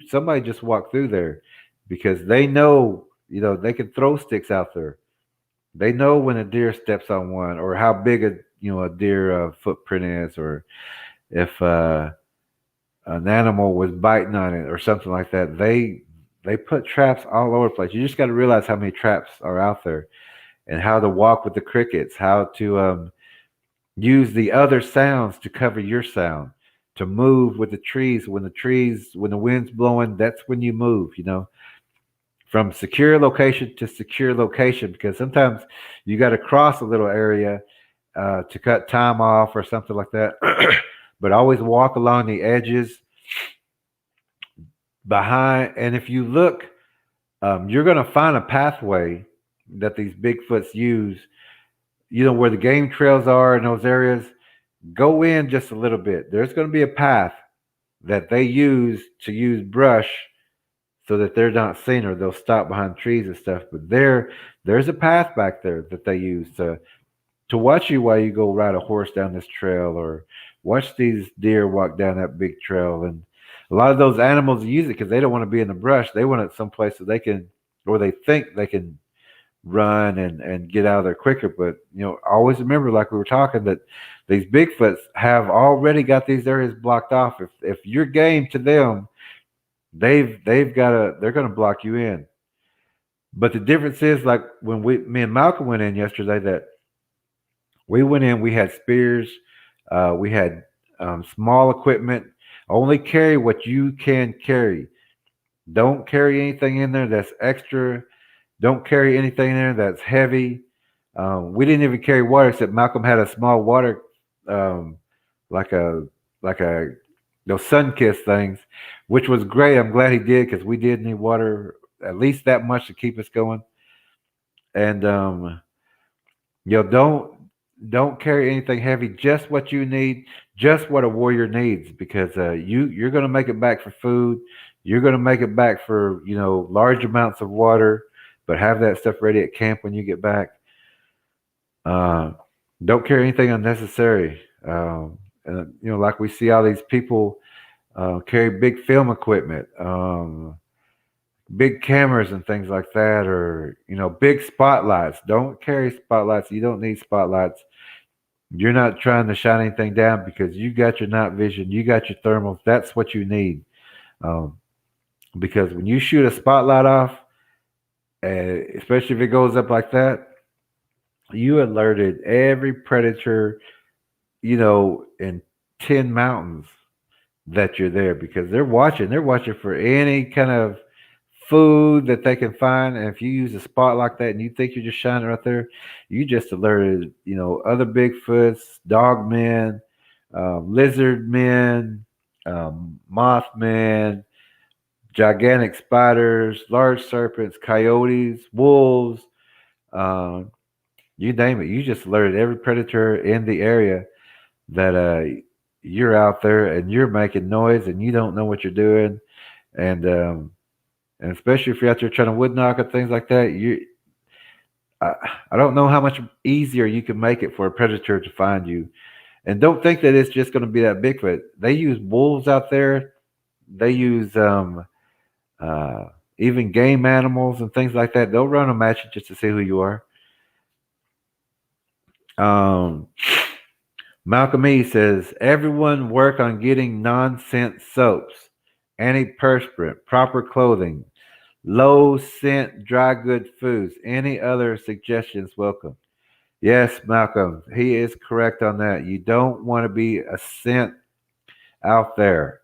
somebody just walked through there, because they know they can throw sticks out there. They know when a deer steps on one, or how big a deer footprint is, or if an animal was biting on it or something like that. They put traps all over the place. You just got to realize how many traps are out there, and how to walk with the crickets, how to use the other sounds to cover your sound, to move with the trees. When the wind's blowing, that's when you move. From secure location to secure location, because sometimes you got to cross a little area to cut time off or something like that. But always walk along the edges behind. And if you look, you're going to find a pathway that these Bigfoots use. Where the game trails are in those areas. Go in just a little bit. There's going to be a path that they use brush so that they're not seen, or they'll stop behind trees and stuff. But there's a path back there that they use to watch you while you go ride a horse down this trail, or watch these deer walk down that big trail. And a lot of those animals use it because they don't want to be in the brush. They want it someplace that they can, or they think they can run and get out of there quicker. But always remember, like we were talking, that these Bigfoots have already got these areas blocked off. If you're game to them, they're gonna block you in. But the difference is, like when me and Malcolm went in yesterday, that we went in, we had spears, we had small equipment. Only carry what you can carry. Don't carry anything in there that's extra. Don't carry anything in there that's heavy. We didn't even carry water, except Malcolm had a small water, um, like a those sun kiss things, which was great. I'm glad he did, because we did need water at least that much to keep us going. And don't carry anything heavy. Just what you need, just what a warrior needs, because you're going to make it back for food. You're going to make it back for large amounts of water, but have that stuff ready at camp when you get back. Uh, don't carry anything unnecessary. And like we see all these people carry big film equipment, big cameras and things like that, or big spotlights. Don't carry spotlights. You don't need spotlights. You're not trying to shine anything down, because you got your night vision, you got your thermals. That's what you need. Um, because when you shoot a spotlight off, especially if it goes up like that, you alerted every predator, in 10 mountains that you're there, because they're watching. They're watching for any kind of food that they can find. And if you use a spot like that and you think you're just shining right there, you just alerted, other Bigfoots, dog men, lizard men, mothman, gigantic spiders, large serpents, coyotes, wolves, um, you name it. You just alerted every predator in the area that you're out there and you're making noise and you don't know what you're doing. And especially if you're out there trying to wood knock and things like that, I, I don't know how much easier you can make it for a predator to find you. And don't think that it's just going to be that Bigfoot. They use wolves out there. They use uh, even game animals and things like that. They'll run them at you just to see who you are. Um, Malcolm E says, everyone work on getting non-scent soaps, antiperspirant, proper clothing, low scent dry good foods. Any other suggestions welcome. Yes, Malcolm, he is correct on that. You don't want to be a scent out there,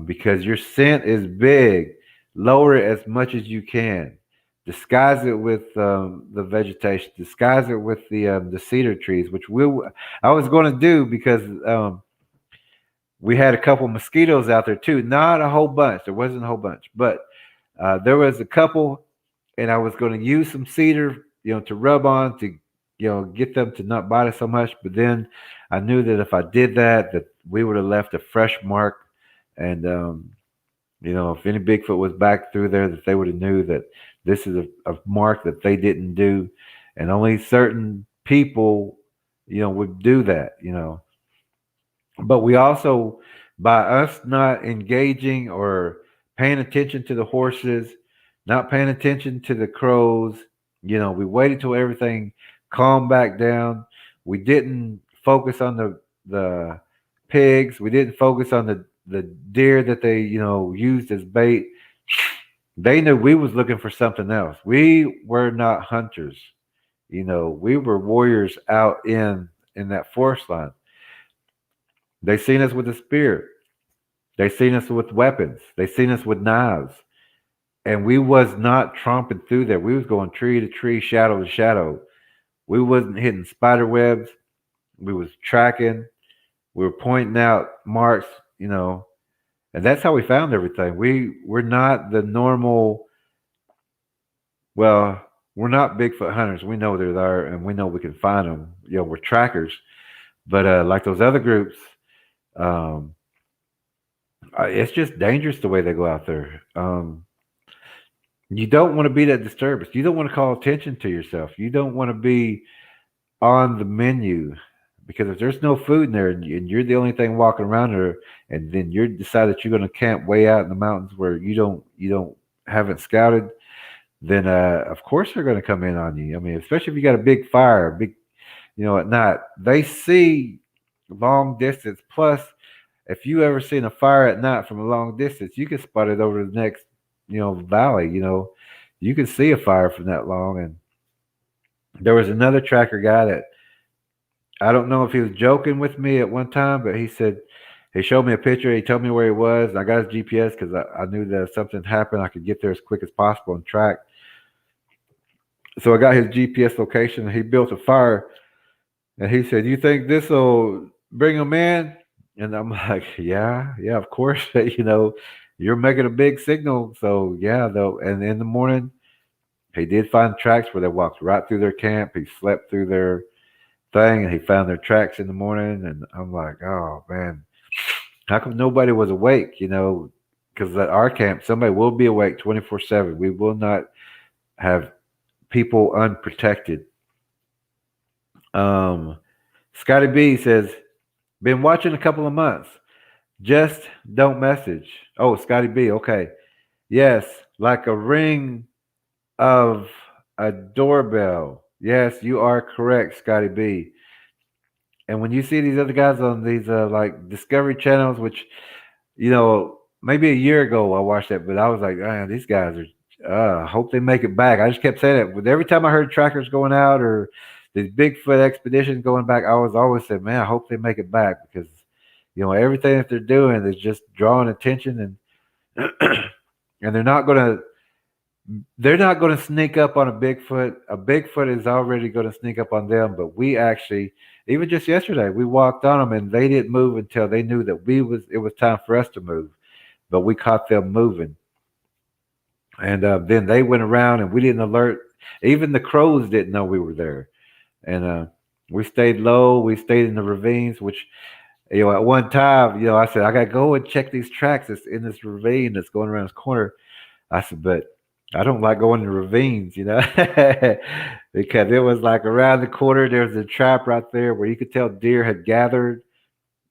because your scent is big. Lower it as much as you can. disguise it with the vegetation, disguise it with the cedar trees, which I was going to do because we had a couple mosquitoes out there too. Not a whole bunch. There wasn't a whole bunch, but there was a couple, and I was going to use some cedar, to rub on to, get them to not bite us so much. But then I knew that if I did that, that we would have left a fresh mark, and if any Bigfoot was back through there, that they would have knew that this is a mark that they didn't do, and only certain people, would do that. But we also, by us not engaging or paying attention to the horses, not paying attention to the crows, we waited till everything calmed back down. We didn't focus on the pigs. We didn't focus on the deer that they, used as bait. They knew we was looking for something else. We were not hunters. We were warriors out in that forest line. They seen us with a spear. They seen us with weapons. They seen us with knives. And we was not tromping through there. We was going tree to tree, shadow to shadow. We wasn't hitting spider webs. We was tracking. We were pointing out marks, and that's how we found everything. We're not the normal. Well, we're not Bigfoot hunters. We know they're there, and we know we can find them. We're trackers. But like those other groups, um, it's just dangerous the way they go out there. You don't want to be that disturbance. You don't want to call attention to yourself. You don't want to be on the menu, because if there's no food in there, and you're the only thing walking around there, and then you decide that you're going to camp way out in the mountains where you don't haven't scouted, then of course they're going to come in on you. I mean, especially if you got a big fire, big, at night, they see long distance. Plus, if you ever seen a fire at night from a long distance, you can spot it over the next, valley. You can see a fire from that long. And there was another tracker guy that, I don't know if he was joking with me at one time, but he said he showed me a picture. He told me where he was. And I got his GPS because I knew that if something happened, I could get there as quick as possible and track. So I got his GPS location. And he built a fire, and he said, "You think this will bring them in?" And I'm like, "Yeah, yeah, of course." You're making a big signal, so yeah, though. And in the morning, he did find tracks where they walked right through their camp. He slept through their thing, and he found their tracks in the morning. And I'm like, "Oh man, how come nobody was awake?" Because at our camp, somebody will be awake 24/7. We will not have people unprotected. Um, Scotty B says, "Been watching a couple of months. Just don't message." Oh, Scotty B. Okay. Yes, like a ring of a doorbell. Yes, you are correct, Scotty B. And when you see these other guys on these like Discovery channels, which maybe a year ago I watched that, but I was like, man, these guys are. I hope they make it back. I just kept saying it. But every time I heard trackers going out or these Bigfoot expeditions going back, I was always saying, man, I hope they make it back, because everything that they're doing is just drawing attention, and and they're not going to sneak up on a Bigfoot. A Bigfoot is already going to sneak up on them. But we actually, even just yesterday, we walked on them, and they didn't move until they knew that it was time for us to move. But we caught them moving, and then they went around, and we didn't alert. Even the crows didn't know we were there, and we stayed low. We stayed in the ravines, which at one time, I said I gotta go and check these tracks that's in this ravine that's going around this corner. I said, but I don't like going to ravines, because it was like around the corner. There's a trap right there where you could tell deer had gathered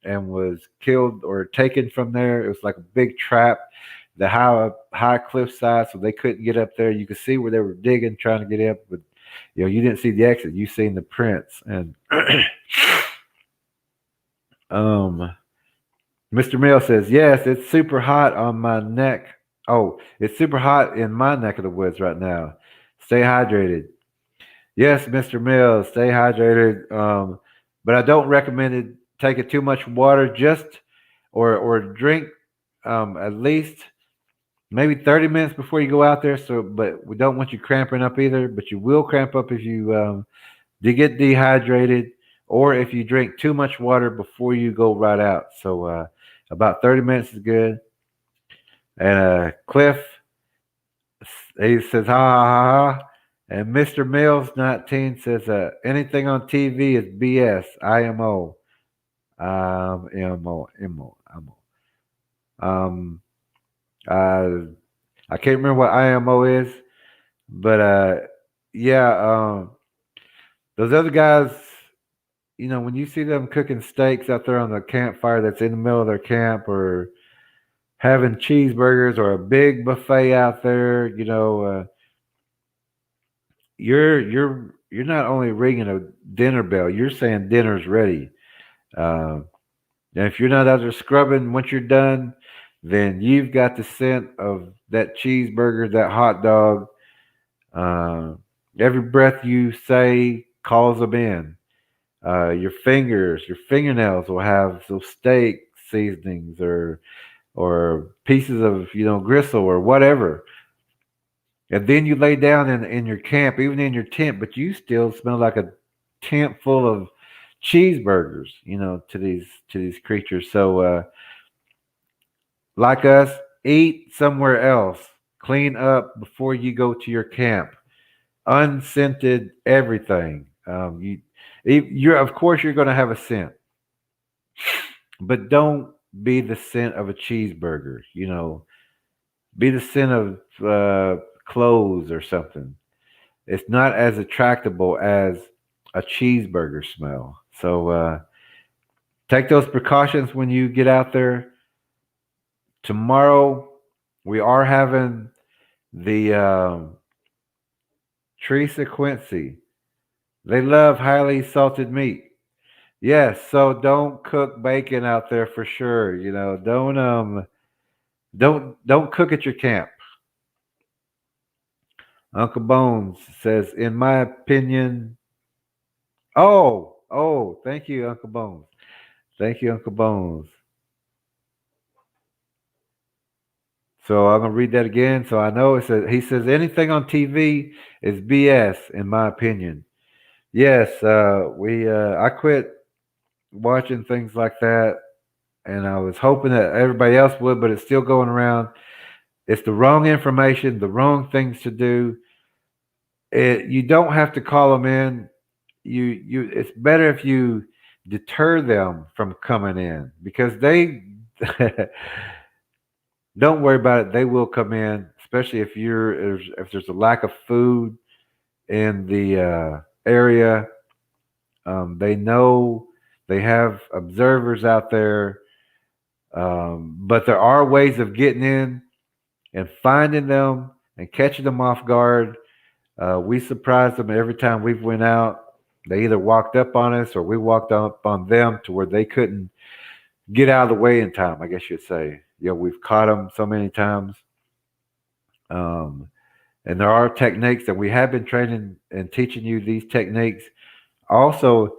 and was killed or taken from there. It was like a big trap, the high cliffside, so they couldn't get up there. You could see where they were digging, trying to get up, but you didn't see the exit. You seen the prints. And Mr. Mill says, yes, it's super hot on my neck. Oh, it's super hot in my neck of the woods right now. Stay hydrated. Yes, Mr. Mills, stay hydrated. But I don't recommend it. Taking too much water, just or drink at least maybe 30 minutes before you go out there. So, but we don't want you cramping up either. But you will cramp up if you do get dehydrated or if you drink too much water before you go right out. So, about 30 minutes is good. And Cliff, he says, ha ha ha ha. And Mr. Mills 19 says, anything on TV is BS. IMO. MO, MO, MO. Um, uh, I can't remember what IMO is, but yeah, those other guys, when you see them cooking steaks out there on the campfire that's in the middle of their camp, or having cheeseburgers or a big buffet out there, you're not only ringing a dinner bell, you're saying dinner's ready. Uh, and if you're not out there scrubbing once you're done, then you've got the scent of that cheeseburger, that hot dog. Uh, every breath you say calls them in. Your fingernails will have those steak seasonings or pieces of gristle or whatever. And then you lay down in your camp, even in your tent, but you still smell like a tent full of cheeseburgers, to these creatures. So like us, eat somewhere else. Clean up before you go to your camp. Unscented everything. You're of course you're going to have a scent, but don't be the scent of a cheeseburger. Be the scent of clothes or something. It's not as attractable as a cheeseburger smell. So take those precautions when you get out there. Tomorrow we are having the Teresa Quincy. They love highly salted meat. Yes, so don't cook bacon out there for sure. Don't cook at your camp. Uncle Bones says, in my opinion, thank you, Uncle Bones. Thank you, Uncle Bones. So I'm gonna read that again. So I know he says anything on TV is BS in my opinion. Yes, I quit watching things like that, and I was hoping that everybody else would, but it's still going around. It's the wrong information, the wrong things to do. You don't have to call them in. It's better if you deter them from coming in because they don't worry about it. They will come in, especially if there's a lack of food in the area. They know they have observers out there, but there are ways of getting in and finding them and catching them off guard. We surprised them every time we've went out. They either walked up on us or we walked up on them to where they couldn't get out of the way in time, I guess you'd say. We've caught them so many times. Um, and there are techniques that we have been training and teaching you these techniques. Also,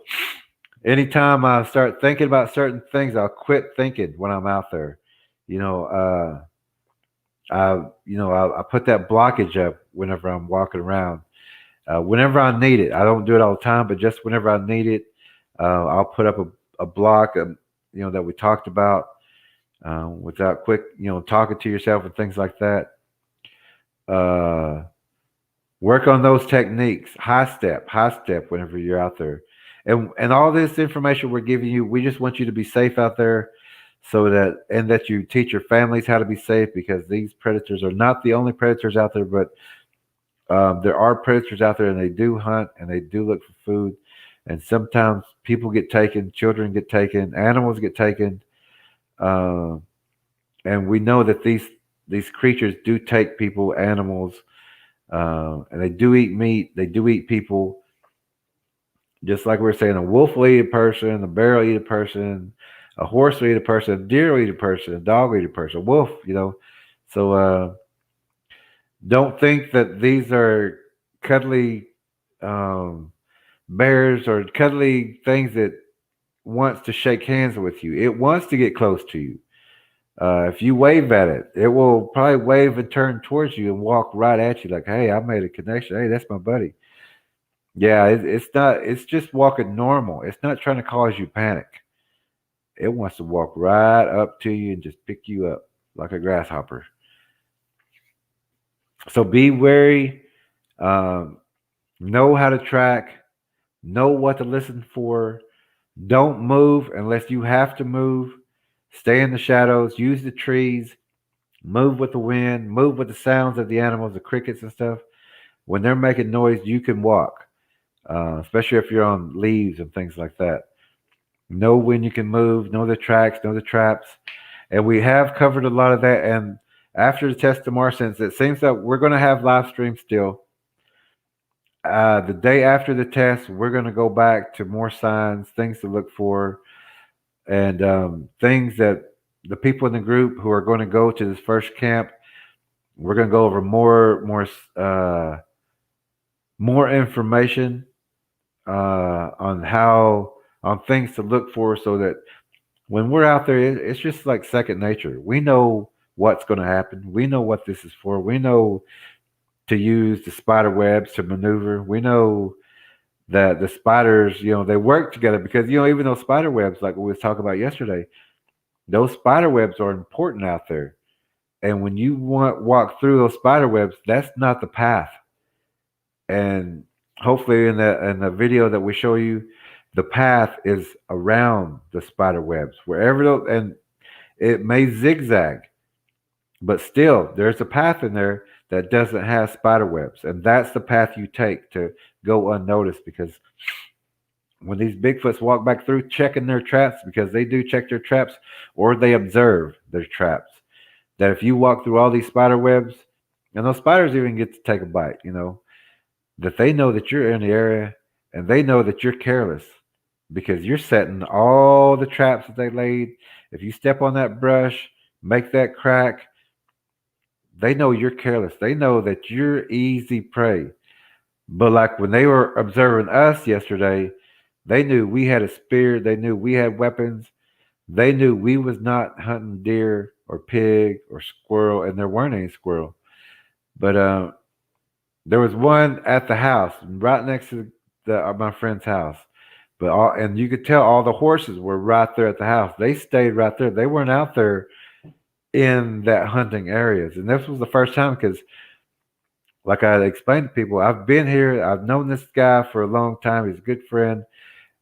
anytime I start thinking about certain things, I'll quit thinking when I'm out there. You know, I put that blockage up whenever I'm walking around. Whenever I need it, I don't do it all the time, but just whenever I need it, I'll put up a block, that we talked about, without quick, talking to yourself and things like that. Uh, Work on those techniques. High step whenever you're out there. And all this information we're giving you, we just want you to be safe out there that you teach your families how to be safe because these predators are not the only predators out there, but there are predators out there and they do hunt and they do look for food. And sometimes people get taken, children get taken, animals get taken. Uh, and we know that these creatures do take people, animals, and they do eat meat. They do eat people. Just like we were saying, a wolf will eat a person, a bear will eat a person, a horse will eat a person, a deer will eat a person, a dog will eat a person, a wolf, So don't think that these are cuddly um, bears or cuddly things that wants to shake hands with you. It wants to get close to you. If you wave at it, it will probably wave and turn towards you and walk right at you, like, "Hey, I made a connection. Hey, that's my buddy." Yeah, it's not. It's just walking normal. It's not trying to cause you panic. It wants to walk right up to you and just pick you up like a grasshopper. So be wary. Um, know how to track. Know what to listen for. Don't move unless you have to move. Stay in the shadows. Use the trees. Move with the wind. Move with the sounds of the animals, the crickets and stuff. When they're making noise, you can walk, especially if you're on leaves and things like that. Know when you can move. Know the tracks. Know the traps. And we have covered a lot of that. And after the test tomorrow, since it seems that we're going to have live stream still, the day after the test, we're going to go back to more signs, things to look for, and things that the people in the group who are going to go to this first camp, we're going to go over more information on how on things to look for, so that when we're out there, it's just like second nature. We know what's going to happen. We know what this is for. We know to use the spider webs to maneuver. We know that the spiders, they work together because, even those spider webs, like we was talking about yesterday, those spider webs are important out there. And when you walk through those spider webs, that's not the path. And hopefully in the video that we show you, the path is around the spider webs, wherever and it may zigzag, but still there's a path in there that doesn't have spider webs, and that's the path you take to go unnoticed. Because when these Bigfoots walk back through checking their traps, because they do check their traps or they observe their traps, that if you walk through all these spider webs, and those spiders even get to take a bite, that they know that you're in the area, and they know that you're careless because you're setting all the traps that they laid. If you step on that brush, make that crack, they know you're careless. They know that you're easy prey. But like when they were observing us yesterday, they knew we had a spear. They knew we had weapons. They knew we was not hunting deer or pig or squirrel, and there weren't any squirrel. But there was one at the house, right next to my friend's house. And you could tell all the horses were right there at the house. They stayed right there. They weren't out there in that hunting areas. And this was the first time because, like I explained to people, I've been here. I've known this guy for a long time. He's a good friend.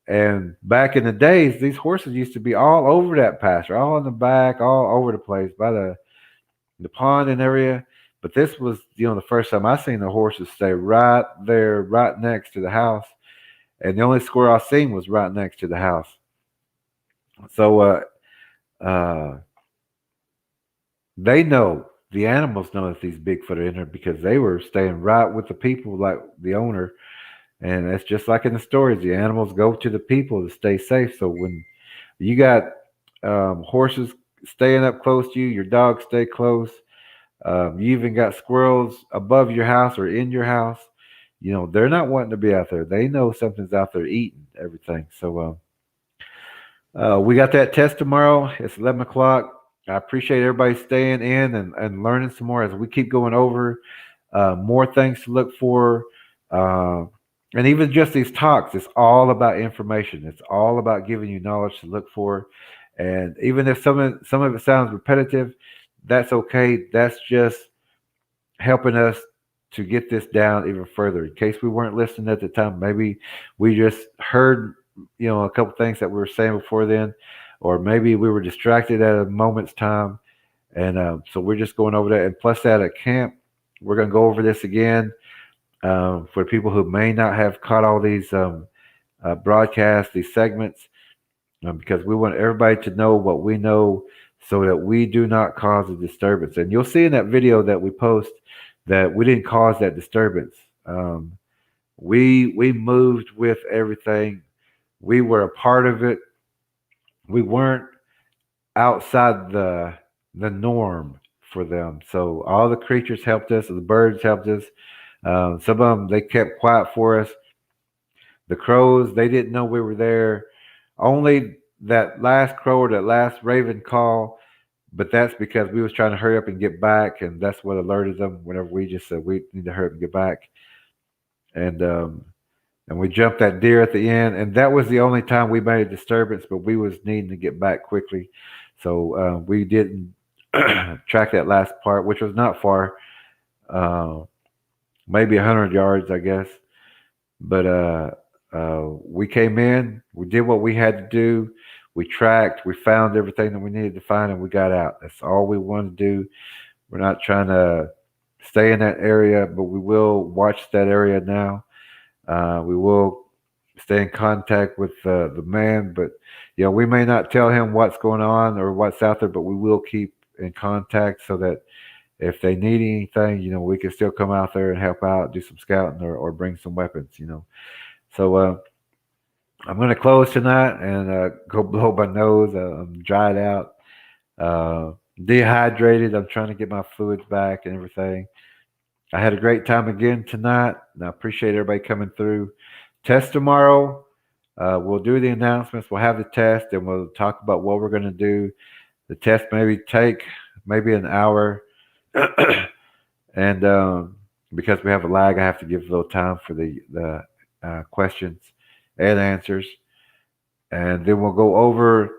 And back in the days, these horses used to be all over that pasture, all in the back, all over the place by the pond and area. But this was, the first time I seen the horses stay right there, right next to the house. And the only squirrel I seen was right next to the house. So uh, they know, the animals know that these Bigfoot are in there because they were staying right with the people, like the owner. And it's just like in the stories, the animals go to the people to stay safe. So when you got horses staying up close to you, your dogs stay close. You even got squirrels above your house or in your house. They're not wanting to be out there. They know something's out there eating everything. So we got that test tomorrow. It's 11 o'clock. I appreciate everybody staying in and learning some more as we keep going over more things to look for. And even just these talks, it's all about information. It's all about giving you knowledge to look for. And even if some of it sounds repetitive, that's okay. That's just helping us to get this down even further. In case we weren't listening at the time, maybe we just heard, a couple things that we were saying before then, or maybe we were distracted at a moment's time. And so we're just going over that. And plus that at camp, we're going to go over this again for people who may not have caught all these broadcasts, these segments, because we want everybody to know what we know so that we do not cause a disturbance. And you'll see in that video that we post that we didn't cause that disturbance. We moved with everything. We were a part of it. We weren't outside the norm for them. So all the creatures helped us. The birds helped us. Some of them, they kept quiet for us. The crows, they didn't know we were there. Only that last crow or that last raven call, but that's because we was trying to hurry up and get back, and that's what alerted them whenever we just said we need to hurry up and get back. And we jumped that deer at the end, and that was the only time we made a disturbance. But we was needing to get back quickly, so we didn't track that last part, which was not far, uh, maybe 100 yards, I guess. But we came in, we did what we had to do, we tracked, we found everything that we needed to find, and we got out. That's all we wanted to do. We're not trying to stay in that area, but we will watch that area now. We will stay in contact with the man, but we may not tell him what's going on or what's out there, but we will keep in contact so that if they need anything, we can still come out there and help out, do some scouting, or bring some weapons. So I'm going to close tonight and go blow my nose. I'm dried out, dehydrated. I'm trying to get my fluids back and everything. I had a great time again tonight, and I appreciate everybody coming through. Test tomorrow. We'll do the announcements. We'll have the test, and we'll talk about what we're going to do. The test take maybe an hour, and because we have a lag, I have to give a little time for the questions and answers, and then we'll go over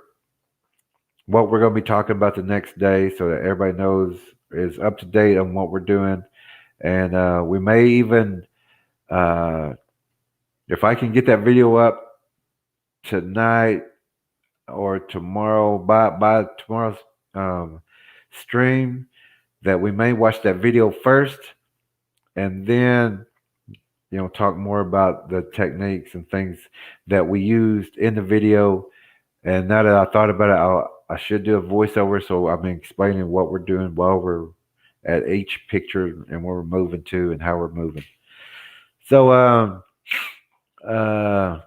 what we're going to be talking about the next day, so that everybody is up to date on what we're doing. And we may even, if I can get that video up tonight or tomorrow, by tomorrow's stream, that we may watch that video first and then talk more about the techniques and things that we used in the video. And now that I thought about it, I should do a voiceover, so I'm explaining what we're doing while we're at each picture and where we're moving to and how we're moving. So Mr.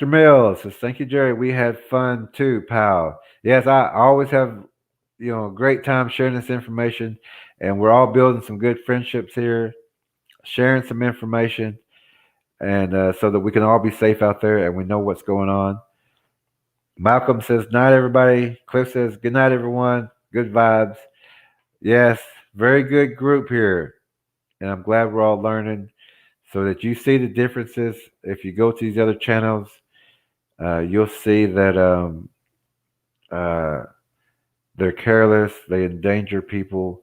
Mills says, thank you, Jerry. We had fun too, pal. Yes, I always have a great time sharing this information, and we're all building some good friendships here, sharing some information, and so that we can all be safe out there and we know what's going on. Malcolm says, night, everybody. Cliff says, good night, everyone. Good vibes. Yes, very good group here. And I'm glad we're all learning so that you see the differences. If you go to these other channels, you'll see that they're careless. They endanger people.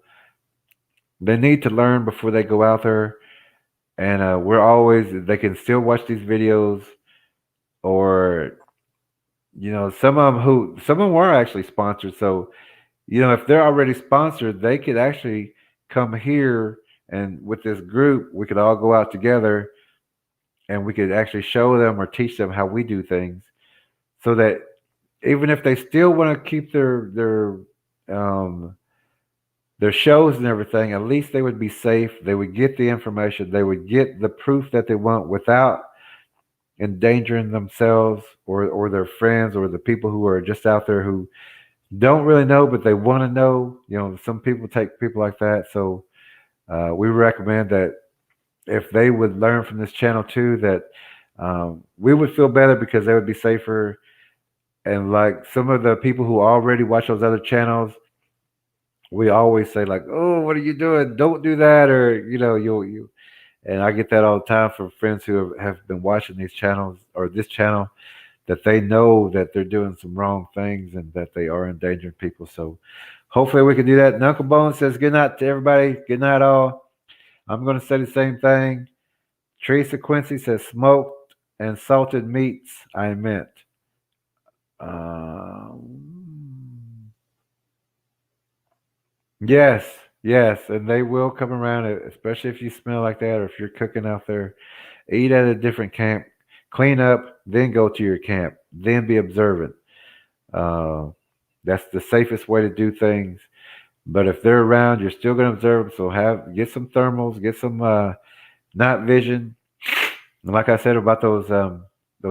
They need to learn before they go out there. And they can still watch these videos, or some of them were actually sponsored. So if they're already sponsored, they could actually come here, and with this group, we could all go out together and we could actually show them or teach them how we do things, so that even if they still want to keep their shows and everything, at least they would be safe. They would get the information. They would get the proof that they want without endangering themselves or their friends or the people who are just out there who don't really know, but they want to know. Some people take people like that. So we recommend that if they would learn from this channel too, that we would feel better because they would be safer. And like some of the people who already watch those other channels, we always say like, "Oh, what are you doing? Don't do that," or you. And I get that all the time from friends who have been watching these channels or this channel, that they know that they're doing some wrong things and that they are endangering people. So hopefully we can do that. And Uncle Bone says, good night to everybody. Good night, all. I'm going to say the same thing. Teresa Quincy says, smoked and salted meats, I meant. Yes, yes. And they will come around, especially if you smell like that or if you're cooking out there. Eat at a different camp. Clean up, then go to your camp. Then be observant. That's the safest way to do things. But if they're around, you're still going to observe them. So get some thermals, get some night vision. And like I said about those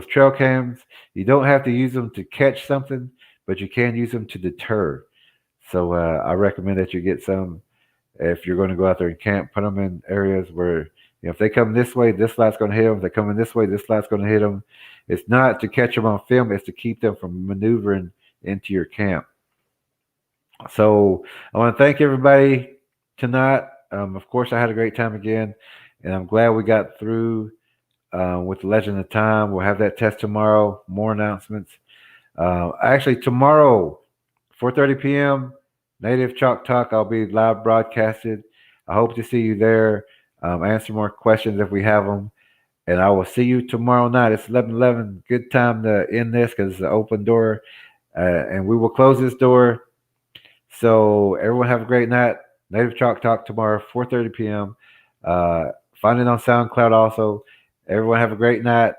trail cams, you don't have to use them to catch something, but you can use them to deter. So I recommend that you get some if you're going to go out there and camp. Put them in areas where if they come this way, this light's going to hit them. If they come in this way, this light's going to hit them. It's not to catch them on film. It's to keep them from maneuvering into your camp. So I want to thank everybody tonight. Of course, I had a great time again, and I'm glad we got through with Legend of Time. We'll have that test tomorrow. More announcements. Actually, tomorrow, 4:30 p.m. Native Chalk Talk. I'll be live broadcasted. I hope to see you there. Answer more questions if we have them. And I will see you tomorrow night. It's 11:11. Good time to end this because it's an open door. And we will close this door. So everyone have a great night. Native Chalk Talk tomorrow, 4:30 p.m. Find it on SoundCloud also. Everyone have a great night.